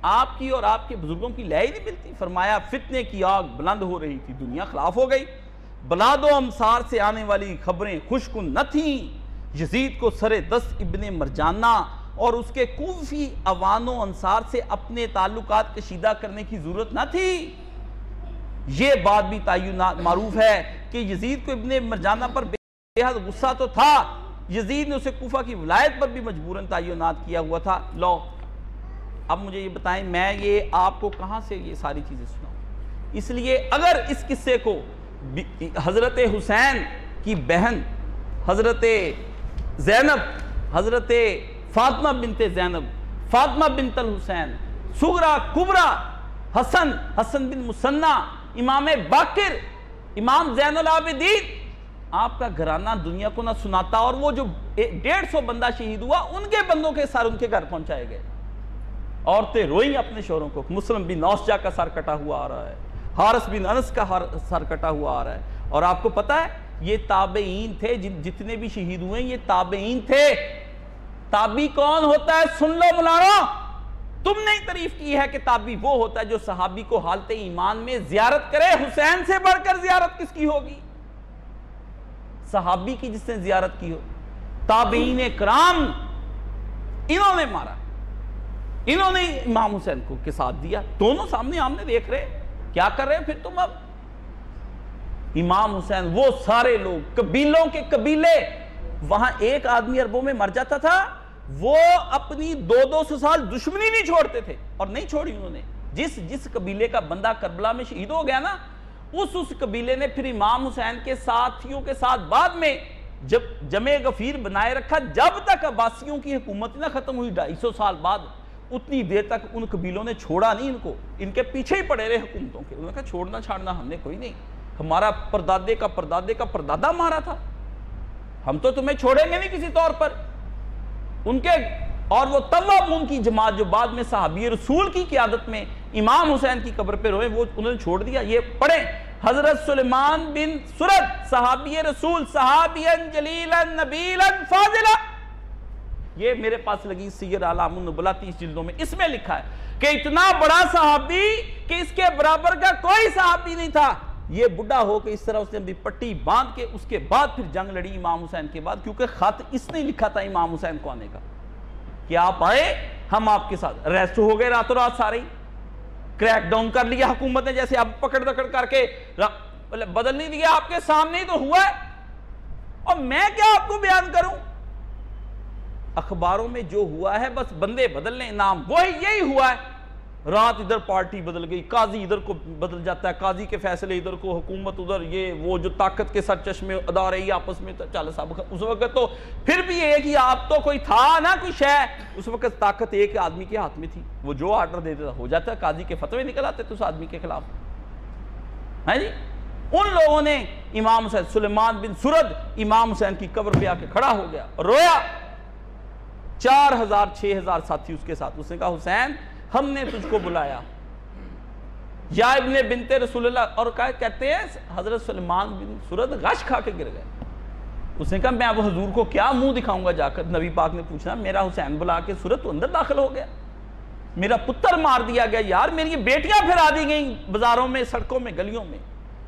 آپ کی اور آپ کے بزرگوں کی لے ہی نہیں ملتی۔ فرمایا فتنے کی آگ بلند ہو رہی تھی، دنیا خلاف ہو گئی، بلاد و امصار سے آنے والی خبریں خوشکن نہ تھیں۔ یزید کو سر دست ابن مرجانہ اور اس کے کوفی عوان و انصار سے اپنے تعلقات کشیدہ کرنے کی ضرورت نہ تھی۔ یہ بات بھی تعینات معروف ہے کہ یزید کو ابن مرجانہ پر بے حد غصہ تو تھا، یزید نے اسے کوفہ کی ولایت پر بھی مجبوراً تعینات کیا ہوا تھا۔ لو اب مجھے یہ بتائیں میں یہ آپ کو کہاں سے یہ ساری چیزیں سناؤں؟ اس لیے اگر اس قصے کو حضرت حسین کی بہن حضرت زینب، حضرت فاطمہ بنت زینب، فاطمہ بنت الحسین، صغرا کبرا، حسن بن مسنہ، امام باقر، امام زین العابدین، آپ کا گھرانہ دنیا کو نہ سناتا، اور وہ جو 150 بندہ شہید ہوا ان کے بندوں کے سر ان کے گھر پہنچائے گئے۔ عورتیں روئیں اپنے شوہروں کو، مسلم بن نوسجہ کا سر کٹا ہوا آ رہا ہے، حارث بن انس کا سر کٹا ہوا آ رہا ہے۔ اور آپ کو پتا ہے یہ تابعین تھے، جتنے بھی شہید ہوئے یہ تابعین تھے۔ تابعی کون ہوتا ہے؟ سن لو ملانو، تم نے تعریف کی ہے کہ تابعی وہ ہوتا ہے جو صحابی کو حالت ایمان میں زیارت کرے۔ حسین سے بڑھ کر زیارت کس کی ہوگی؟ صحابی کی جس نے زیارت کی ہو۔ تابعین کرام انہوں نے مارا، انہوں نے امام حسین کو کے ساتھ دیا، دونوں سامنے آمنے دیکھ رہے، کیا کر رہے پھر تم؟ اب امام حسین وہ سارے لوگ قبیلوں کے قبیلے، وہاں ایک آدمی عربوں میں مر جاتا تھا، وہ اپنی 200 سال دشمنی نہیں چھوڑتے تھے، اور نہیں چھوڑی انہوں نے۔ جس قبیلے کا بندہ کربلا میں شہید ہو گیا نا، اس قبیلے نے پھر امام حسین کے ساتھیوں کے ساتھ بعد میں جب جمع غفیر بنائے رکھا، جب تک عباسیوں کی حکومت نہ ختم ہوئی 250 سال بعد، اتنی دیر تک ان قبیلوں نے چھوڑا نہیں ان کو، ان کے پیچھے ہی پڑے رہے حکومتوں کے۔ انہوں نے کہا چھوڑنا چھاڑنا ہم نے کوئی نہیں، ہمارا پردادے کا پردادے کا پردادا مارا تھا، ہم تو تمہیں چھوڑیں گے نہیں کسی طور پر۔ ان کے اور وہ توابون کی جماعت جو بعد میں صحابی رسول کی قیادت میں امام حسین کی قبر پہ روئے، وہ انہوں نے چھوڑ دیا۔ یہ پڑھیں، حضرت سلیمان بن سرد صحابی رسول، صحابیا جلیلا نبیلا فاضلا، یہ میرے پاس لگی سیر اعلام النبلاء 30 جلدوں میں، اس میں لکھا ہے کہ اتنا بڑا صحابی کہ اس کے برابر کا کوئی صحابی نہیں تھا۔ یہ بڑھا ہو کہ اس طرح اس نے بھی پٹی باندھ کے اس کے بعد پھر جنگ لڑی امام حسین کے بعد، کیونکہ خط اس نے لکھا تھا امام حسین کو آنے کا کہ آپ آئے ہم آپ کے ساتھ۔ ریسٹ ہو گئے راتوں رات سارے ہی، کریک ڈاؤن کر لیا حکومت نے، جیسے اب پکڑ دکڑ کر کے بدل نہیں دیا، آپ کے سامنے ہی تو ہوا ہے، اور میں کیا آپ کو بیان کروں؟ اخباروں میں جو ہوا ہے بس بندے بدل لیں، نام وہی یہی ہوا ہے۔ رات ادھر پارٹی بدل گئی، قاضی ادھر کو بدل جاتا ہے، قاضی کے فیصلے ادھر کو، حکومت ادھر، یہ وہ جو طاقت کے سر چشمے ادا رہی آپس میں، چل صاحب اس وقت تو پھر بھی یہ کہ آپ تو کوئی تھا نا کوئی شے، اس وقت طاقت ایک آدمی کے ہاتھ میں تھی، وہ جو آرڈر دے دیتا ہو جاتا ہے، قاضی کے فتوے نکل آتے تو اس آدمی کے خلاف ہے جی۔ ان لوگوں نے امام حسین، سلیمان بن سرد امام حسین کی قبر پہ آ کے کھڑا ہو گیا، رویا، 4000 6000 ساتھی اس کے ساتھ، اس نے کہا حسین ہم نے تجھ کو بلایا یا ابن بنت رسول اللہ، اور کہتے ہیں حضرت سلیمان بن سرد غش کھا کے گر گئے۔ اس نے کہا میں اب حضور کو کیا منہ دکھاؤں گا جا کر، نبی پاک نے پوچھنا میرا حسین بلا کے سرد تو اندر داخل ہو گیا، میرا پتر مار دیا گیا، یار میری بیٹیاں پھرا دی گئیں بازاروں میں، سڑکوں میں، گلیوں میں،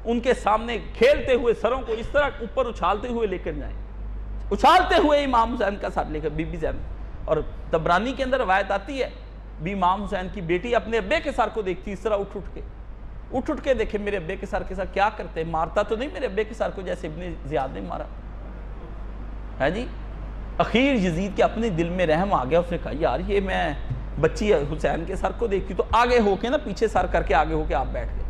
ان کے سامنے کھیلتے ہوئے سروں کو اس طرح اوپر اچھالتے ہوئے لے کر جائیں، اچھالتے ہوئے امام حسین کا سر لے کر، بی بی زینب، اور طبرانی کے اندر روایت آتی ہے بھی امام حسین کی بیٹی اپنے ابے کے سر کو دیکھتی اس طرح اٹھ کے دیکھے میرے ابے کے سر کے ساتھ کیا کرتے، مارتا تو نہیں میرے ابے کے سر کو جیسے ابن زیاد نے مارا ہے جی۔ اخیر یزید کے اپنے دل میں رحم آ گیا، اس نے کہا یار یہ میں بچی حسین کے سر کو دیکھتی تو آگے ہو کے نا، پیچھے سر کر کے آگے ہو کے آپ بیٹھ گئے،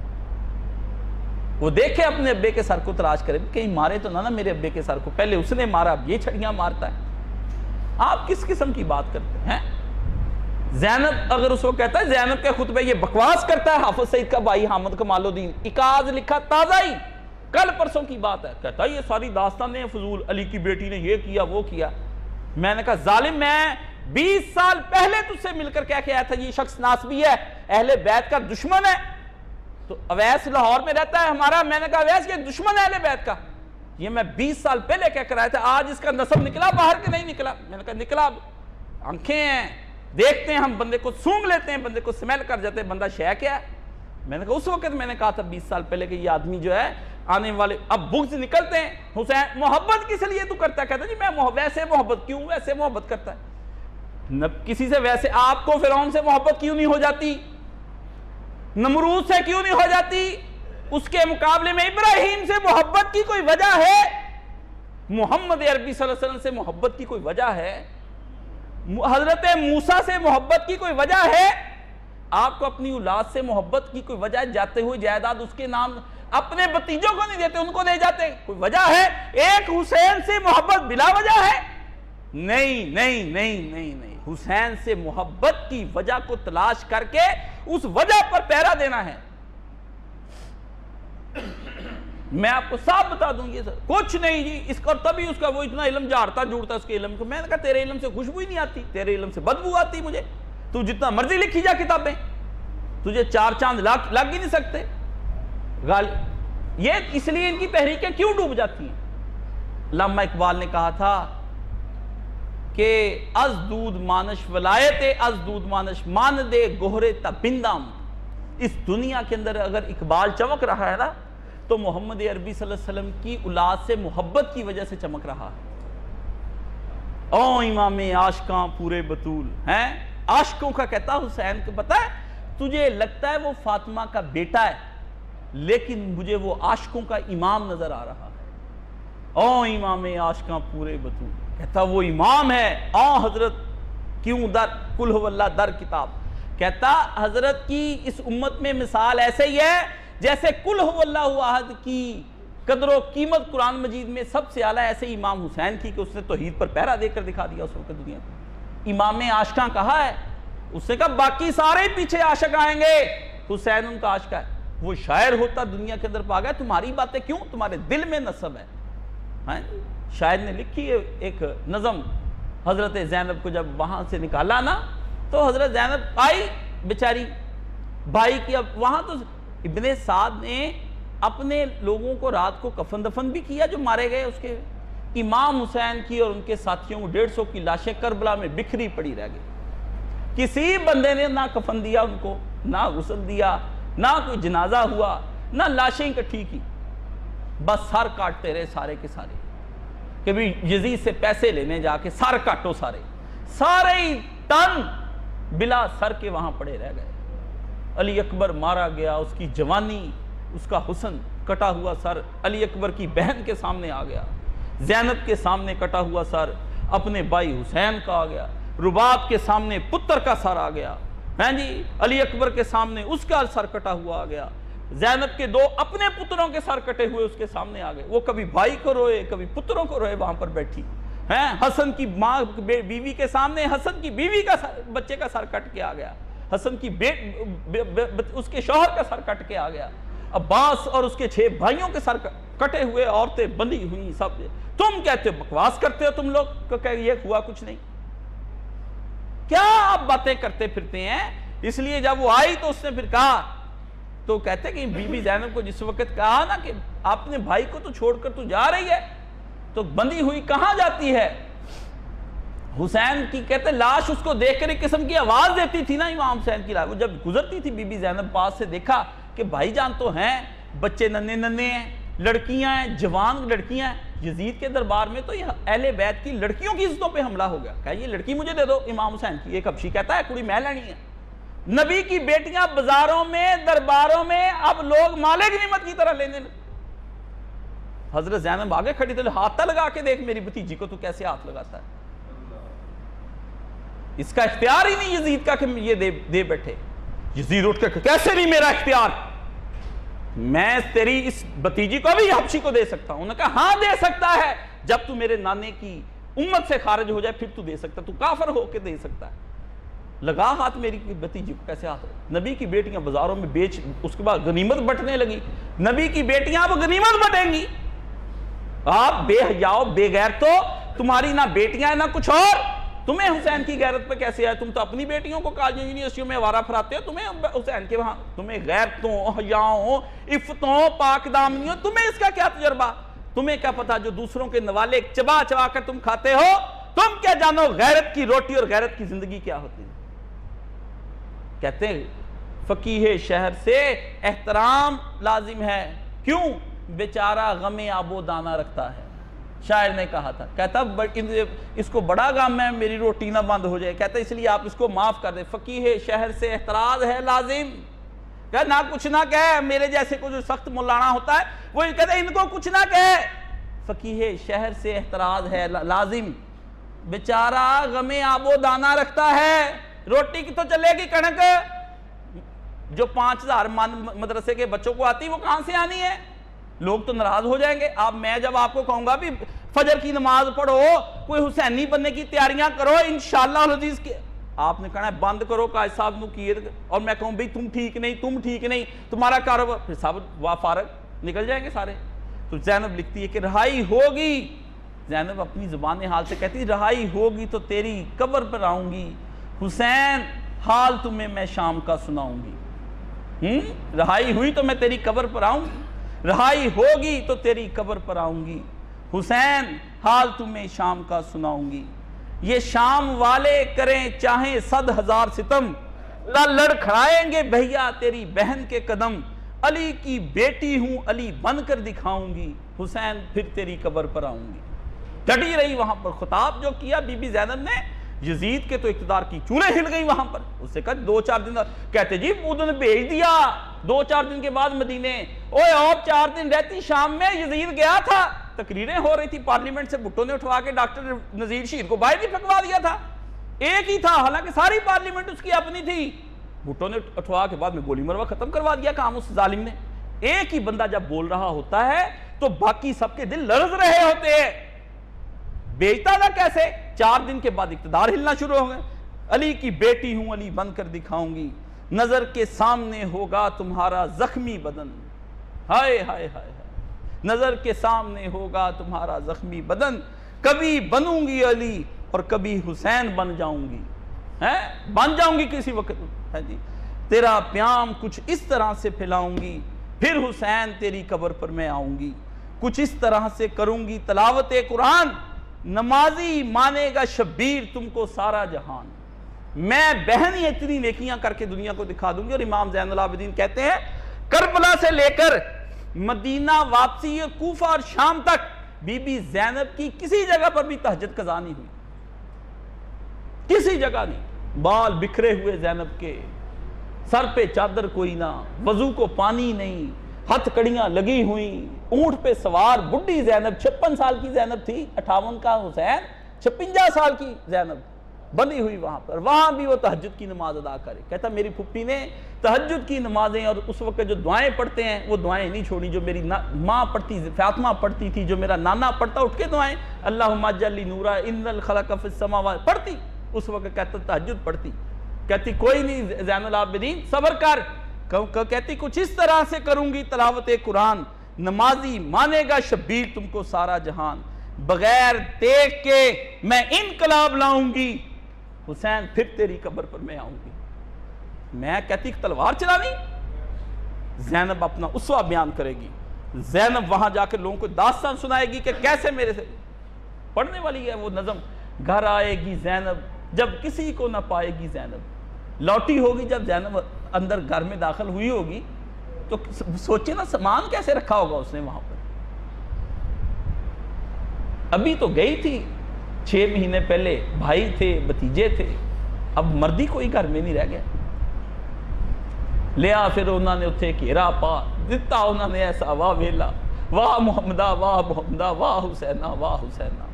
وہ دیکھے اپنے ابے کے سر کو تلاش کرے کہیں مارے تو نہ میرے ابے کے سر کو، پہلے اس نے مارا اب یہ چھڑیاں مارتا ہے۔ آپ کس قسم کی بات کرتے ہیں؟ زینب اگر اس کو کہتا ہے، زینب کے خطبے یہ بکواس کرتا ہے حافظ سعید کا بھائی حامد کمال الدین، اکاز لکھا تازہ ہی کل پرسوں کی بات ہے، کہتا ہے یہ ساری داستانیں فضول، علی کی بیٹی نے یہ کیا وہ کیا۔ میں نے کہا ظالم میں 20 سال پہلے تجھ سے مل کر کہہ کے آیا تھا یہ شخص ناسبی ہے، اہل بیت کا دشمن ہے، تو اویس لاہور میں رہتا ہے ہمارا، میں نے کہا اویس یہ دشمن ہے اہل بیت کا، یہ میں 20 سال پہلے کہہ کر آیا تھا، آج اس کا نسب نکلا باہر کے نہیں نکلا، میں نے کہا نکلا، آنکھیں ہیں دیکھتے ہیں ہم، بندے کو سونگ لیتے ہیں، بندے کو سمیل کر جاتے ہیں، بندہ شے کیا ہے۔ میں نے کہا اس وقت میں نے کہا تھا 20 سال پہلے کہ یہ آدمی جو ہے آنے والے، اب بغض نکلتے ہیں، حسین محبت کس لیے تو کرتا ہے، کہتا جی میں ویسے محبت کیوں، ویسے محبت کرتا ہے، کسی سے ویسے، آپ کو فرعون سے محبت کیوں نہیں ہو جاتی، نمرود سے کیوں نہیں ہو جاتی، اس کے مقابلے میں ابراہیم سے محبت کی کوئی وجہ ہے، محمد عربی صلی اللہ علیہ وسلم سے محبت کی کوئی وجہ ہے، حضرت موسیٰ سے محبت کی کوئی وجہ ہے، آپ کو اپنی اولاد سے محبت کی کوئی وجہ ہے، جاتے ہوئے جائیداد اس کے نام اپنے بتیجوں کو نہیں دیتے، ان کو دے جاتے، کوئی وجہ ہے، ایک حسین سے محبت بلا وجہ ہے؟ نہیں، حسین سے محبت کی وجہ کو تلاش کر کے اس وجہ پر پہرا دینا ہے۔ میں آپ کو صاف بتا دوں گی، کچھ نہیں جی، اس کا تبھی اس کا وہ اتنا علم جھاڑتا جوڑتا اس کے علم کو، میں نے کہا تیرے علم سے خوشبو ہی نہیں آتی، تیرے علم سے بدبو آتی مجھے، تو جتنا مرضی لکھی جا کتابیں، تجھے 4 چاند لگ ہی نہیں سکتے۔ یہ اس لیے ان کی تحریکیں کیوں ڈوب جاتی ہیں؟ علامہ اقبال نے کہا تھا کہ از دود مانش ولایت از دود مانش مان دے گہرے تبندم، اس دنیا کے اندر اگر اقبال چمک رہا ہے نا تو محمد عربی صلی اللہ علیہ وسلم کی اولاد سے محبت کی وجہ سے چمک رہا ہے۔ او امام عاشقاں پورے بطول ہیں، عاشقوں کا کہتا حسین کو پتہ ہے تجھے لگتا ہے وہ فاطمہ کا بیٹا ہے لیکن مجھے وہ عاشقوں کا امام نظر آ رہا ہے۔ او امام عاشقاں پورے بطول، کہتا وہ امام ہے، حضرت کیوں در کل ہو اللہ در کتاب، کہتا حضرت کی اس امت میں مثال ایسے ہی ہے جیسے کل ہو اللہ احد کی قدر و قیمت قرآن مجید میں سب سے اعلیٰ، ایسے امام حسین کی کہ اس نے توحید پر پہرا دے کر دکھا دیا اس وقت دنیا کو۔ امام عاشقاں کہا ہے، اس نے کہا باقی سارے پیچھے عاشق آئیں گے، حسین ان کا عاشق ہے۔ وہ شاعر ہوتا دنیا کے اندر پا گیا، تمہاری باتیں کیوں، تمہارے دل میں نسب ہے۔ شاعر نے لکھی ایک نظم، حضرت زینب کو جب وہاں سے نکالا نا تو حضرت زینب آئی بیچاری بھائی کی، اب وہاں تو ابن سعد نے اپنے لوگوں کو رات کو کفن دفن بھی کیا جو مارے گئے اس کے، امام حسین کی اور ان کے ساتھیوں کو 150 کی لاشیں کربلا میں بکھری پڑی رہ گئی، کسی بندے نے نہ کفن دیا ان کو، نہ غسل دیا، نہ کوئی جنازہ ہوا، نہ لاشیں اکٹھی کی، بس سر کاٹتے رہے سارے کے سارے، کہ بھی یزید سے پیسے لینے جا کے سر کاٹو، سارے ہی تن بلا سر کے وہاں پڑے رہ گئے۔ علی اکبر مارا گیا، اس کی جوانی، اس کا حسن، کٹا ہوا سر علی اکبر کی بہن کے سامنے آ گیا، زینب کے سامنے کٹا ہوا سر اپنے بھائی حسین کا آ گیا، رباب کے سامنے پتر کا سر آ گیا، ہیں جی علی اکبر کے سامنے اس کا سر کٹا ہوا آ گیا، زینب کے 2 اپنے پتروں کے سر کٹے ہوئے اس کے سامنے آ گئے، وہ کبھی بھائی کو روئے کبھی پتروں کو روئے وہاں پر بیٹھی ہیں۔ حسن کی ماں بیوی کے سامنے حسن کی بیوی کا بچے کا سر کٹ کے آ گیا، حسن کی اس کے شوہر کا سر کٹ کے آ گیا، عباس اور اس کے 6 بھائیوں کے سر کٹے ہوئے، عورتیں بندھی ہوئی سب۔ تم کہتے ہو بکواس کرتے ہو تم لوگ کہ یہ ہوا کچھ نہیں، کیا آپ باتیں کرتے پھرتے ہیں؟ اس لیے جب وہ آئی تو اس نے پھر کہا، تو کہتے کہ بی بی زینب کو جس وقت کہا نا کہ اپنے بھائی کو تو چھوڑ کر تو جا رہی ہے، تو بندھی ہوئی کہاں جاتی ہے؟ حسین کی کہتے لاش اس کو دیکھ کر ایک قسم کی آواز دیتی تھی نا امام حسین کی لاش، وہ جب گزرتی تھی بی بی زینب پاس سے دیکھا کہ بھائی جان تو ہیں، بچے ننے ننے ہیں، لڑکیاں ہیں، جوان لڑکیاں ہیں۔ یزید کے دربار میں تو یہ اہل بیت کی لڑکیوں کی عزتوں پہ حملہ ہو گیا، کہا یہ لڑکی مجھے دے دو امام حسین کی، ایک حبشی کہتا ہے کڑی میں لینی ہے۔ نبی کی بیٹیاں بازاروں میں درباروں میں اب لوگ مال غنیمت کی طرح لینے لگے۔ حضرت زینب آگے کھڑی تو ہاتھ لگا کے دیکھ میری بھتیجی کو تو کیسے ہاتھ لگاتا ہے، اس کا اختیار ہی نہیں یزید کا کہ یہ دے بیٹھے۔ یزید اٹھ کے کیسے نہیں میرا اختیار، میں تیری اس بھتیجی کو بھی حبشی کو دے سکتا ہوں۔ انہوں نے کہا ہاں دے سکتا ہے، جب تو میرے نانے کی امت سے خارج ہو جائے پھر تو دے سکتا، تو کافر ہو کے دے سکتا ہے۔ لگا ہاتھ میری بھتیجی کو، کیسے ہاتھ؟ نبی کی بیٹیاں بازاروں میں بیچ، اس کے بعد غنیمت بٹنے لگی، نبی کی بیٹیاں اب غنیمت بٹیں گی۔ آپ بے حیاؤ بے غیرتو، تمہاری نہ بیٹیاں ہیں نہ کچھ اور، تمہیں حسین کی غیرت پہ کیسے ہے؟ تم تو اپنی بیٹیوں کو کالجوں یونیورسٹیوں میں آوارہ پھراتے ہو، تمہیں حسین کے وہاں تمہیں غیرتوں حیاؤں عفتوں پاک دامنیوں، تمہیں اس کا کیا تجربہ؟ تمہیں کیا پتا جو دوسروں کے نوالے چبا چبا کر تم کھاتے ہو، تم کیا جانو غیرت کی روٹی اور غیرت کی زندگی کیا ہوتی ہے؟ کہتے ہیں فقیہ شہر سے احترام لازم ہے، کیوں؟ بیچارہ غم آبو دانا رکھتا ہے۔ شاعر نے کہا تھا، کہتا اس کو بڑا غم ہے میری روٹی نہ بند ہو جائے، کہتا اس لیے آپ اس کو معاف کر دیں۔ فقیہ شہر سے احتراز ہے لازم، کہ نہ کچھ نہ کہے، میرے جیسے کو جو سخت مولانا ہوتا ہے وہ کہتا ہے ان کو کچھ نہ کہے۔ فقیہ شہر سے احتراز ہے لازم، بیچارہ غم آبو دانا رکھتا ہے، روٹی کی تو چلے گی کڑک، جو 5000 مدرسے کے بچوں کو آتی وہ کہاں سے آنی ہے؟ لوگ تو ناراض ہو جائیں گے۔ اب میں جب آپ کو کہوں گا بھی فجر کی نماز پڑھو، کوئی حسینی بننے کی تیاریاں کرو انشاءاللہ العزیز کے، آپ نے کہنا ہے بند کرو قائد صاحب نو کیے، اور میں کہوں بھئی تم ٹھیک نہیں، تمہارا کاروبار، پھر صاحب فارغ نکل جائیں گے سارے۔ تو زینب لکھتی ہے کہ رہائی ہوگی، زینب اپنی زبان حال سے کہتی رہائی ہوگی تو تیری قبر پر آؤں گی، حسین حال تمہیں میں شام کا سناؤں گی۔ رہائی ہوئی تو میں تیری قبر پر آؤں گی، رہائی ہوگی تو تیری قبر پر آؤں گی، حسین حال تمہیں شام کا سناؤں گی۔ یہ شام والے کریں چاہیں 100,000 ستم، نہ لڑ کھڑائیں گے بھیا تیری بہن کے قدم، علی کی بیٹی ہوں علی بن کر دکھاؤں گی، حسین پھر تیری قبر پر آؤں گی۔ ڈٹی رہی وہاں پر، خطاب جو کیا بی بی زینب نے، یزید کے تو اقتدار کی چولے ہل گئی وہاں پر۔ اس سے کہا 2-4 دن، کہتے جی انہوں نے بھیج دیا 2-4 دن کے بعد مدینے، اوے اور 4 دن رہتی شام میں، یزید گیا تھا، تقریریں ہو رہی تھی پارلیمنٹ سے، بھٹو نے اٹھوا کے ڈاکٹر نذیر شیر کو باہر ہی پھینکوا دیا تھا، ایک ہی تھا، حالانکہ ساری پارلیمنٹ اس کی اپنی تھی، بھٹو نے اٹھوا کے بعد میں گولی مروا ختم کروا دیا کام اس ظالم نے۔ ایک ہی بندہ جب بول رہا ہوتا ہے تو باقی سب کے دل لرز رہے ہوتے ہیں، بیچتا تھا کیسے؟ 4 دن کے بعد اقتدار ہلنا شروع ہو گئے۔ علی کی بیٹی ہوں علی بن کر دکھاؤں گی، نظر کے سامنے ہوگا تمہارا زخمی بدن، ہائے ہائے ہائے، نظر کے سامنے ہوگا تمہارا زخمی بدن، کبھی بنوں گی علی اور کبھی حسین بن جاؤں گی، بن جاؤں گی کسی وقت، جی تیرا پیام کچھ اس طرح سے پھیلاؤں گی، پھر حسین تیری قبر پر میں آؤں گی، کچھ اس طرح سے کروں گی تلاوت قرآن، نمازی مانے گا شبیر تم کو سارا جہان، میں بہن ہی اتنی نیکیاں کر کے دنیا کو دکھا دوں گی۔ اور امام زین العابدین کہتے ہیں کربلا سے لے کر مدینہ واپسی اور کوفہ اور شام تک بی بی زینب کی کسی جگہ پر بھی تہجد قضا نہیں ہوئی، کسی جگہ نہیں، بال بکھرے ہوئے زینب کے، سر پہ چادر کوئی نہ، وضو کو پانی نہیں، ہتھ کڑیاں لگی ہوئیں، اونٹ پہ سوار بڈھی زینب، 56 سال کی زینب تھی، 58 کا حسین، 56 سال کی زینب، بندی ہوئی وہاں پر، وہاں بھی وہ تہجد کی نماز ادا کرے. کہتا میری پھپھی نے تہجد کی نمازیں اور اس وقت جو دعائیں پڑھتے ہیں وہ دعائیں نہیں چھوڑی جو میری ماں پڑھتی، فاطمہ پڑھتی تھی، جو میرا نانا پڑھتا اٹھ کے دعائیں اللہم اجعل لی نورا ان الخلق فی السماوات پڑھتی. اس وقت کہتا تہجد پڑھتی. کہتی کوئی نہیں زین العابدین صبر کر. کہتی کچھ اس طرح سے کروں گی تلاوت قرآن، نمازی مانے گا شبیر تم کو سارا جہان، بغیر دیکھ کے میں انقلاب لاؤں گی، حسین پھر تیری قبر پر میں آؤں گی. میں کہتی تلوار چلانی. زینب اپنا اسوہ بیان کرے گی. زینب وہاں جا کے لوگوں کو داستان سنائے گی کہ کیسے میرے سے پڑھنے والی ہے وہ نظم. گھر آئے گی زینب جب کسی کو نہ پائے گی زینب، لوٹی ہوگی جب زینب اندر گھر میں داخل ہوئی ہوگی تو سوچے نا سامان کیسے رکھا ہوگا اس نے وہاں پر. ابھی تو گئی تھی 6 مہینے پہلے، بھائی تھے، بھتیجے تھے، اب مردی کوئی گھر میں نہیں رہ گیا. لیا پھر انہوں نے اتھے گھیرا پا دتا، انہوں نے ایسا واہ ویلا، واہ محمدہ واہ محمدہ واہ حسینہ واہ حسینہ.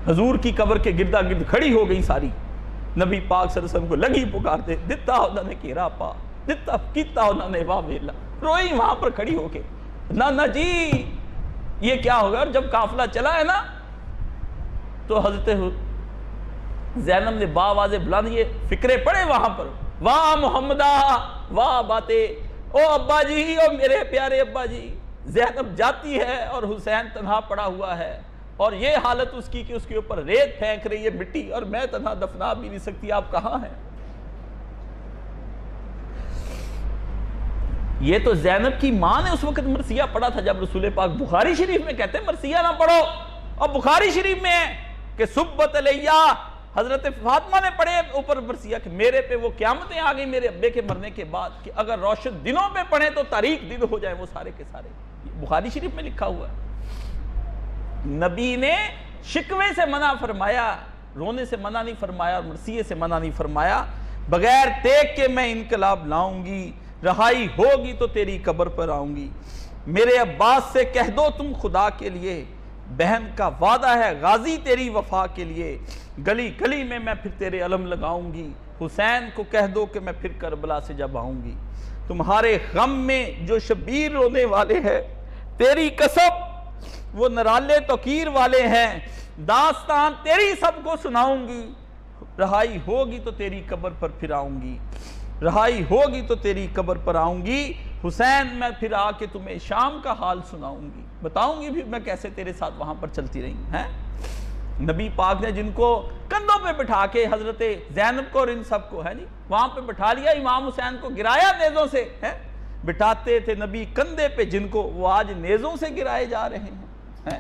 حضور کی قبر کے گردہ گرد کھڑی ہو گئی ساری. نبی پاک صلی اللہ علیہ وسلم کو لگی پکارتے، دتا انہوں نے گھیرا پا، دتا کیتا انہوں نے واہ ویلا. روئی وہاں پر کھڑی ہو کے، نانا جی یہ کیا ہوگا. اور جب قافلہ چلا ہے نا تو حضرت زینب نے باواز بلند یہ فکرے پڑے وہاں پر، واہ محمدہ واہ باتیں، او ابا جی او میرے پیارے ابا جی. زینب جاتی ہے اور حسین تنہا پڑا ہوا ہے اور یہ حالت اس کی کہ اس کے اوپر ریت پھینک رہی ہے مٹی، اور میں تنہا دفنا بھی نہیں سکتی، آپ کہاں ہیں. یہ تو زینب کی ماں نے اس وقت مرثیہ پڑھا تھا جب رسول پاک بخاری شریف میں کہتے ہیں مرثیہ نہ پڑھو، اور بخاری شریف میں ہے کہ سبت علیہ، حضرت فاطمہ نے پڑھے اوپر مرثیہ کہ میرے پہ وہ قیامتیں آ گئی میرے ابے کے مرنے کے بعد کہ اگر روشن دنوں پہ پڑھیں تو تاریک دن ہو جائیں وہ سارے کے سارے. بخاری شریف میں لکھا ہوا ہے. نبی نے شکوے سے منع فرمایا، رونے سے منع نہیں فرمایا اور مرثیے سے منع نہیں فرمایا. بغیر دیکھ کے میں انقلاب لاؤں گی، رہائی ہوگی تو تیری قبر پر آؤں گی. میرے عباس سے کہہ دو تم خدا کے لیے، بہن کا وعدہ ہے غازی تیری وفا کے لیے، گلی گلی میں پھر تیرے علم لگاؤں گی. حسین کو کہہ دو کہ میں پھر کربلا سے جب آؤں گی. تمہارے غم میں جو شبیر رونے والے ہیں، تیری قسم وہ نرالے توقیر والے ہیں، داستان تیری سب کو سناؤں گی. رہائی ہوگی تو تیری قبر پر پھر آؤں گی، رہائی ہوگی تو تیری قبر پر آؤں گی. حسین میں پھر آ کے تمہیں شام کا حال سناؤں گی، بتاؤں گی پھر میں کیسے تیرے ساتھ وہاں پر چلتی رہی ہیں. نبی پاک نے جن کو کندھوں پہ بٹھا کے حضرت زینب کو اور ان سب کو ہے جی وہاں پہ بٹھا لیا، امام حسین کو گرایا نیزوں سے، بٹھاتے تھے نبی کندھے پہ جن کو، وہ آج نیزوں سے گرائے جا رہے ہیں.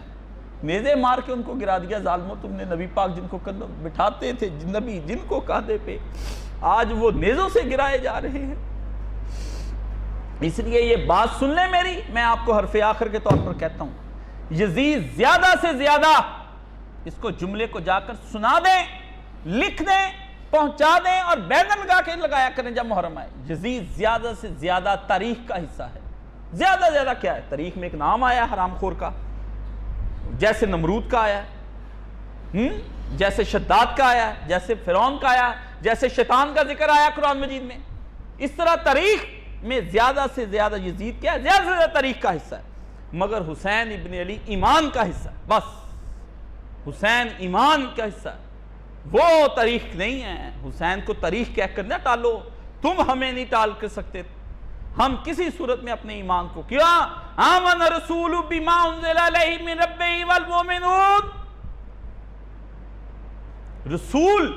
نیزے مار کے ان کو گرا دیا ظالموں تم نے. نبی پاک جن کو کندھوں بٹھاتے تھے، نبی جن کو کندھے پہ، آج وہ نیزوں سے گرائے جا رہے ہیں. اس لیے یہ بات سن لیں میری، میں آپ کو حرف آخر کے طور پر کہتا ہوں، یزید زیادہ سے زیادہ اس کو جملے کو جا کر سنا دیں، لکھ دیں، پہنچا دیں اور بیدن گاہ کے لگایا کریں جب محرم آئے. یزید زیادہ سے زیادہ تاریخ کا حصہ ہے. زیادہ زیادہ کیا ہے؟ تاریخ میں ایک نام آیا حرام خور کا، جیسے نمرود کا آیا ہے، جیسے شداد کا آیا ہے، جیسے فرعون کا آیا، جیسے شیطان کا ذکر آیا قرآن مجید میں. اس طرح تاریخ میں زیادہ سے زیادہ یزید کیا ہے؟ زیادہ سے زیادہ تاریخ کا حصہ ہے. مگر حسین ابن علی ایمان کا حصہ ہے. بس حسین ایمان کا حصہ ہے، وہ تاریخ نہیں ہے. حسین کو تاریخ کہہ کر نہ ٹالو، تم ہمیں نہیں ٹال کر سکتے. ہم کسی صورت میں اپنے ایمان کو کیا آمن رسول بما انزل الیہ من ربہ والمؤمنون، رسول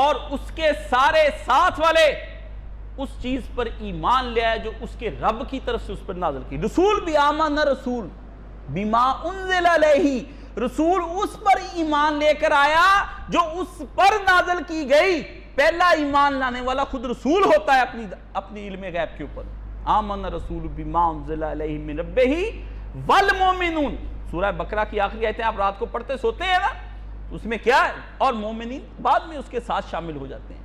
اور اس کے سارے ساتھ والے اس چیز پر ایمان لے آئے جو اس کے رب کی طرف سے اس پر نازل کی. رسول بھی آمن رسول بما انزل الیہ، رسول اس پر ایمان لے کر آیا جو اس پر نازل کی گئی. پہلا ایمان لانے والا خود رسول ہوتا ہے اپنی علم غیب کے اوپر. آمن رسول بما انزل الیہ من ربہ والمؤمنون، سورہ بقرہ کی آخری آیتیں آپ رات کو پڑھتے سوتے ہیں نا، اس میں کیا ہے؟ اور مومنین بعد میں اس کے ساتھ شامل ہو جاتے ہیں.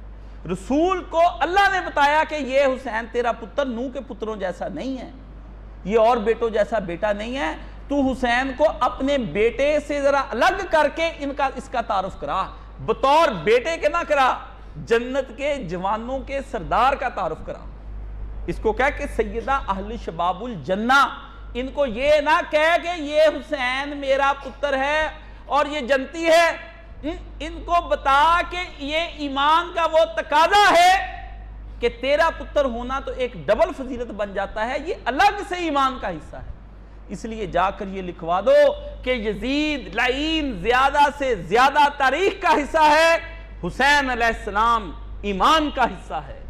رسول کو اللہ نے بتایا کہ یہ حسین تیرا پتر نوح کے پتروں جیسا نہیں ہے، یہ اور بیٹوں جیسا بیٹا نہیں ہے، تو حسین کو اپنے بیٹے سے ذرا الگ کر کے اس کا تعارف کرا، بطور بیٹے کے نہ کرا، جنت کے جوانوں کے سردار کا تعارف کرا۔ اس کو کہہ کہ سیدہ اہل شباب الجنہ، ان کو یہ نہ کہہ کہ یہ حسین میرا پتر ہے اور یہ جنتی ہے، ان کو بتا کہ یہ ایمان کا وہ تقاضا ہے کہ تیرا پتر ہونا تو ایک ڈبل فضیلت بن جاتا ہے، یہ الگ سے ایمان کا حصہ ہے۔ اس لیے جا کر یہ لکھوا دو کہ یزید لعین زیادہ سے زیادہ تاریخ کا حصہ ہے، حسین علیہ السلام ایمان کا حصہ ہے۔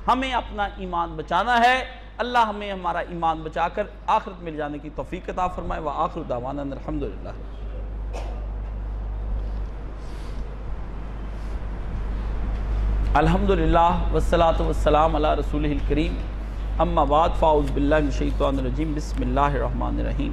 ہمیں اپنا ایمان بچانا ہے، اللہ ہمیں ہمارا ایمان بچا کر آخرت میں جانے کی توفیق عطا فرمائے۔ وآخر دعوانا الحمدللہ۔ الحمدللہ والصلاة والسلام علی رسولہ الکریم، اما بعد فاعوذ باللہ من الشیطان الرجیم، بسم اللہ الرحمن الرحیم۔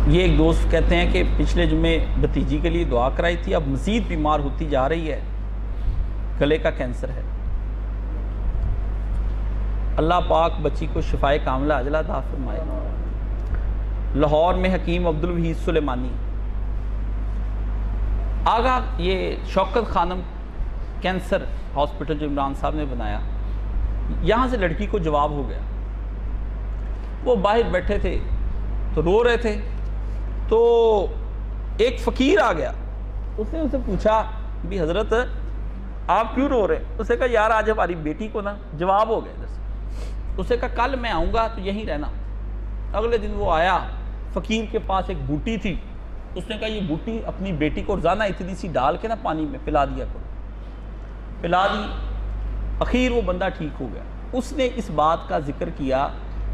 یہ ایک دوست کہتے ہیں کہ پچھلے جمعے بھتیجی کے لیے دعا کرائی تھی، اب مزید بیمار ہوتی جا رہی ہے، گلے کا کینسر ہے، اللہ پاک بچی کو شفائے کاملہ عاجلہ عطا فرمائے۔ لاہور میں حکیم عبدالوحید سلیمانی آگاہ، یہ شوکت خانم کینسر ہاسپٹل جو عمران صاحب نے بنایا، یہاں سے لڑکی کو جواب ہو گیا، وہ باہر بیٹھے تھے تو رو رہے تھے، تو ایک فقیر آ گیا، اس نے اسے پوچھا بھی حضرت آپ کیوں رو رہے؟ اسے کہا یار آج ہماری بیٹی کو نا جواب ہو گیا۔ اسے کہا کل میں آؤں گا تو یہیں رہنا۔ اگلے دن وہ آیا، فقیر کے پاس ایک بوٹی تھی، اس نے کہا یہ بوٹی اپنی بیٹی کو روزانہ اتنی سی ڈال کے نا پانی میں پلا دیا کرو، پلا دی، اخیر وہ بندہ ٹھیک ہو گیا۔ اس نے اس بات کا ذکر کیا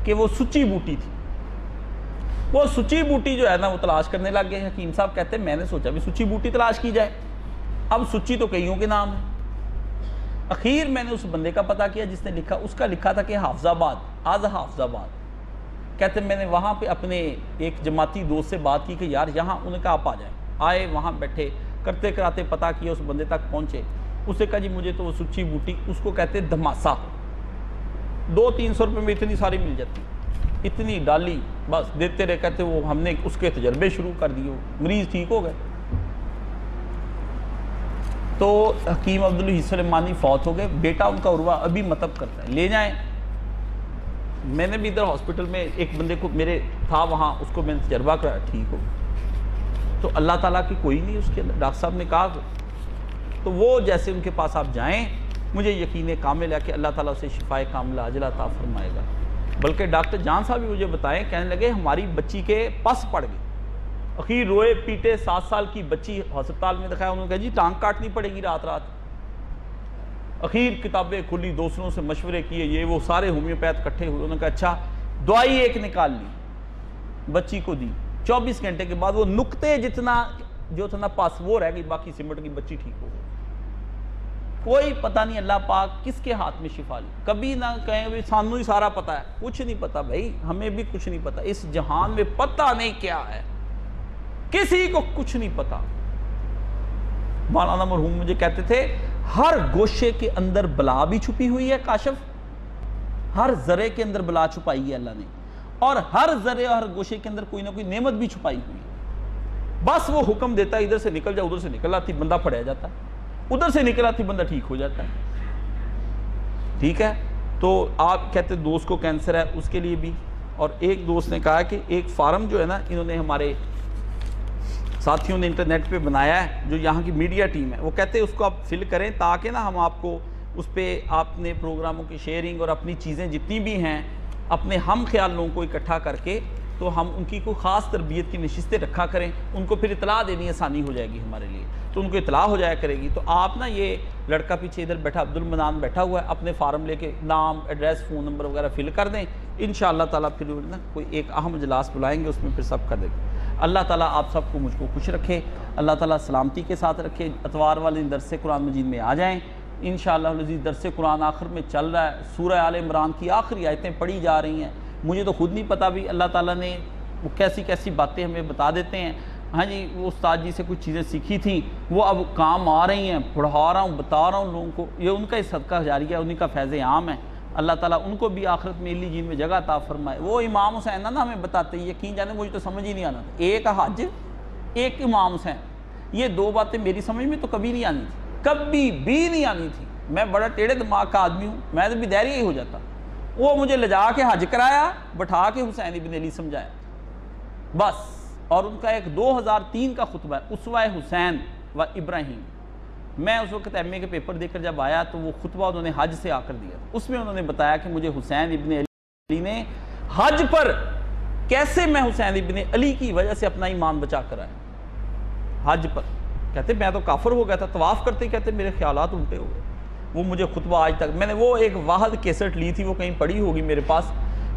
کہ وہ سچی بوٹی تھی، وہ سچی بوٹی جو ہے نا وہ تلاش کرنے لگ گئے۔ حکیم صاحب کہتے ہیں میں نے سوچا بھی سچی بوٹی تلاش کی جائے، اب سچی تو کئیوں کے نام ہے۔ اخیر میں نے اس بندے کا پتہ کیا جس نے لکھا، اس کا لکھا تھا کہ حافظ آباد، آز حافظ آباد۔ کہتے ہیں میں نے وہاں پہ اپنے ایک جماعتی دوست سے بات کی کہ یار یہاں، انہیں کہا آپ آ جائیں، آئے، وہاں بیٹھے، کرتے کراتے پتہ کیا، اس بندے تک پہنچے، اسے کہا جی مجھے تو وہ سچی بوٹی، اس کو کہتے دھماسا، 200-300 روپے میں اتنی ساری مل جاتی، اتنی ڈالی، بس دیتے رہے، کہتے وہ ہم نے اس کے تجربے شروع کر دیے، مریض ٹھیک ہو گئے۔ تو حکیم عبدالوحید سلیمانی فوت ہو گئے، بیٹا ان کا عروہ ابھی مطب کرتا ہے، لے جائیں۔ میں نے بھی ادھر ہاسپٹل میں ایک بندے کو میرے تھا وہاں، اس کو میں نے تجربہ کرایا، ٹھیک ہو گیا۔ تو اللہ تعالیٰ کی کوئی نہیں اس کے اندر، ڈاکٹر صاحب نے کہا تو وہ جیسے ان کے پاس آپ جائیں، مجھے یقین کامل ہے کہ اللہ تعالیٰ اسے شفائے کاملہ عاجلہ عطا فرمائے گا۔ بلکہ ڈاکٹر جان صاحب بھی مجھے بتائیں، کہنے لگے ہماری بچی کے پس پڑ گئی، اخیر روئے پیٹے، 7 سال کی بچی ہسپتال میں دکھایا، انہوں نے کہا جی ٹانگ کاٹنی پڑے گی رات رات۔ اخیر کتابیں کھلی، دوسروں سے مشورے کیے، یہ وہ سارے ہومیوپیتھ کٹھے ہوئے، انہوں نے کہا اچھا، دوائی ایک نکال لی، بچی کو دی، 24 گھنٹے کے بعد وہ نقطے جتنا جو تھا نا پاس وہ رہ گئی، باقی سمٹ کی بچی ٹھیک ہو گئی۔ کوئی پتہ نہیں اللہ پاک کس کے ہاتھ میں شفا لی۔ کبھی نہ کہیں بھی سانوں ہی سارا پتہ ہے، کچھ نہیں پتہ بھائی، ہمیں بھی کچھ نہیں پتہ، اس جہان میں پتہ نہیں کیا ہے، کسی کو کچھ نہیں پتا۔ مولانا مرحوم مجھے کہتے تھے ہر گوشے کے اندر بلا بھی چھپی ہوئی ہے کاشف، ہر ذرے کے اندر بلا چھپائی ہے اللہ نے، اور ہر ذرے اور ہر گوشے کے اندر کوئی نہ کوئی نعمت بھی چھپائی ہوئی ہے۔ بس وہ حکم دیتا ہے ادھر سے نکل جا، ادھر سے نکل آتی بندہ پڑیا جاتا ہے، ادھر سے نکل آتی بندہ ٹھیک ہو جاتا ہے۔ ٹھیک ہے، تو آپ کہتے دوست کو کینسر ہے، اس کے لیے بھی۔ اور ایک دوست نے کہا کہ ایک فارم جو ہے نا انہوں نے ہمارے ساتھیوں نے انٹرنیٹ پہ بنایا ہے، جو یہاں کی میڈیا ٹیم ہے، وہ کہتے ہیں اس کو آپ فل کریں تاکہ نا ہم آپ کو اس پہ اپنے پروگراموں کی شیئرنگ اور اپنی چیزیں جتنی بھی ہیں اپنے ہم خیال لوگوں کو اکٹھا کر کے تو ہم ان کی کوئی خاص تربیت کی نشستیں رکھا کریں، ان کو پھر اطلاع دینی آسانی ہو جائے گی ہمارے لیے، تو ان کو اطلاع ہو جایا کرے گی۔ تو آپ نا یہ لڑکا پیچھے ادھر بیٹھا عبدالمنان بیٹھا ہوا ہے، اپنے فارم لے کے نام، ایڈریس، فون نمبر وغیرہ فل کر دیں، انشاءاللہ تعالیٰ پھر نا کوئی ایک اہم اجلاس بلائیں گے، اس میں پھر سب کر دیں گے۔ اللہ تعالیٰ آپ سب کو مجھ کو خوش رکھے، اللہ تعالیٰ سلامتی کے ساتھ رکھے۔ اتوار والے درس قرآن مجید میں آ جائیں انشاءاللہ العزیز۔ درس قرآن آخر میں چل رہا ہے، سورہ آل عمران کی آخری آیتیں پڑھی جا رہی ہیں، مجھے تو خود نہیں پتہ بھی اللہ تعالیٰ نے وہ کیسی کیسی باتیں ہمیں بتا دیتے ہیں۔ ہاں جی وہ استاد جی سے کچھ چیزیں سیکھی تھیں وہ اب کام آ رہی ہیں، پڑھا رہا ہوں، بتا رہا ہوں لوگوں کو، یہ ان کا ہی صدقہ جاریہ ہے، انہیں کا فیض عام ہے۔ اللہ تعالیٰ ان کو بھی آخرت میں علی جین میں جگہ عطا فرمائے۔ وہ امام حسین نا ہمیں بتاتے ہیں، یقین جانے مجھے تو سمجھ ہی نہیں آنا تھا، ایک حج ایک امام حسین، یہ دو باتیں میری سمجھ میں تو کبھی نہیں آنی تھی، کبھی بھی نہیں آنی تھی۔ میں بڑا ٹیڑھے دماغ کا آدمی ہوں، میں تو بھی دہریہ ہی ہو جاتا۔ وہ مجھے لجا کے حج کرایا، بٹھا کے حسین ابن علی سمجھایا بس۔ اور ان کا ایک 2003 کا خطبہ ہے، اسوہ حسین و ابراہیم۔ میں اس وقت ایم اے کے پیپر دے کر جب آیا تو وہ خطبہ انہوں نے حج سے آ کر دیا، اس میں انہوں نے بتایا کہ مجھے حسین ابن علی نے حج پر کیسے میں حسین ابن علی کی وجہ سے اپنا ایمان بچا کر آیا حج پر۔ کہتے میں تو کافر ہو گیا تھا، طواف کرتے کہتے میرے خیالات الٹے ہو گئے۔ وہ مجھے خطبہ آج تک، میں نے وہ ایک واحد کیسٹ لی تھی، وہ کہیں پڑی ہوگی میرے پاس،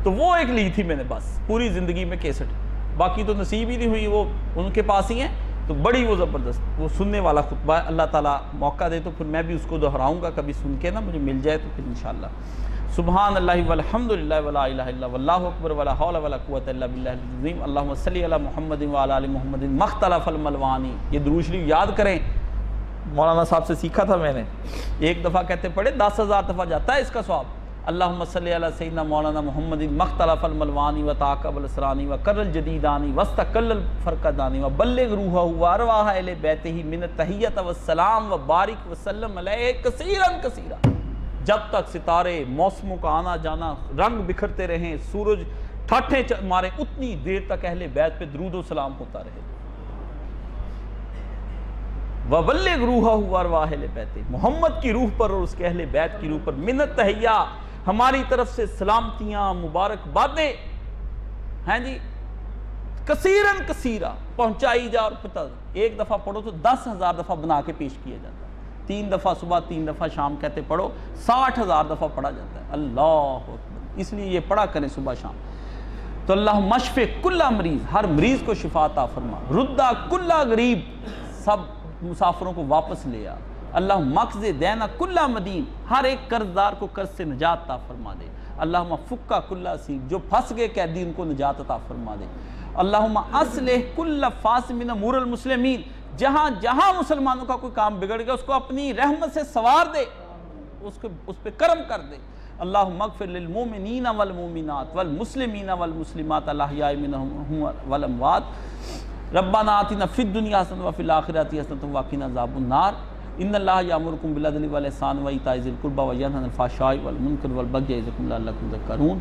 تو وہ ایک لی تھی میں نے بس پوری زندگی میں کیسٹ، باقی تو نصیب ہی نہیں ہوئی، وہ ان کے پاس ہی ہیں۔ تو بڑی وہ زبردست وہ سننے والا خطبہ ہے، اللہ تعالیٰ موقع دے تو پھر میں بھی اس کو دہراؤں گا کبھی، سن کے نا مجھے مل جائے تو پھر انشاءاللہ۔ سبحان اللہ والحمد للہ ولا الہ الا واللہ اکبر ولا حول ولا قوۃ الا باللہ العظیم، اللہم صلی علی محمد وعلی آل محمد مختلف الملوانی۔ یہ درود شریف یاد کریں، مولانا صاحب سے سیکھا تھا میں نے، ایک دفعہ کہتے پڑھے 10,000 دفعہ جاتا ہے اس کا ثواب۔ اللہم صلی علی سیدنا مولانا محمد مختلف الملوانی و تعاقب الاسرانی و کر الجدیدانی واستقل الفرقدانی و بلغ روحہ و ارواح اہل بیتہ من التحیۃ والسلام و بارک وسلم علیہ کثیرا کثیرا۔ جب تک ستارے موسموں کا آنا جانا رنگ بکھرتے رہیں، سورج ٹھاٹھیں مارے، اتنی دیر تک اہل بیت پہ درود و سلام ہوتا رہے۔ وَبَلِّغْ رُوحَهُ وَأَرْوَاحَ أَهْلِ بَيْتِهِ، محمد کی روح پر اور اس کے اہل بیت کی روح پر من التحیہ، ہماری طرف سے سلامتیاں مبارکبادیں ہیں جی، کثیرن کثیرہ پہنچائی جا، اور پتہ ایک دفعہ پڑھو تو 10,000 دفعہ بنا کے پیش کیا جاتا ہے، 3 دفعہ صبح 3 دفعہ شام کہتے پڑھو، 60,000 دفعہ پڑھا جاتا ہے۔ اللہ اکبر، اس لیے یہ پڑھا کریں صبح شام۔ تو اللہ مشفِ کل مریض، ہر مریض کو شفا عطا فرما، ردہ کل غریب، سب مسافروں کو واپس لے آ، اللہ مقض دینا کل مدین، ہر ایک قرضدار کو قرض سے نجات عطا فرما دے، اللہم فکا کل اسیر، جو پھنس گئے قیدی ان کو نجات عطا فرما دے، اللہم اصلح کل فاسد من امور المسلمین، جہاں جہاں مسلمانوں کا کوئی کام بگڑ گیا اس کو اپنی رحمت سے سوار دے، اس پہ کرم کر دے، اللہم اغفر للمومنین والمومنات والمسلمین والمسلمات الاحیاء منہم والاموات، ربنا آتنا فی الدنیا حسنۃ وفی الآخرۃ حسنۃ وقنا عذاب النار، ان اللہ یامرکم بالعدل والاحسان وایتاء ذی القربی وینہی عن الفحشاء والمنکر والبغی یعظکم لعلکم تذکرون۔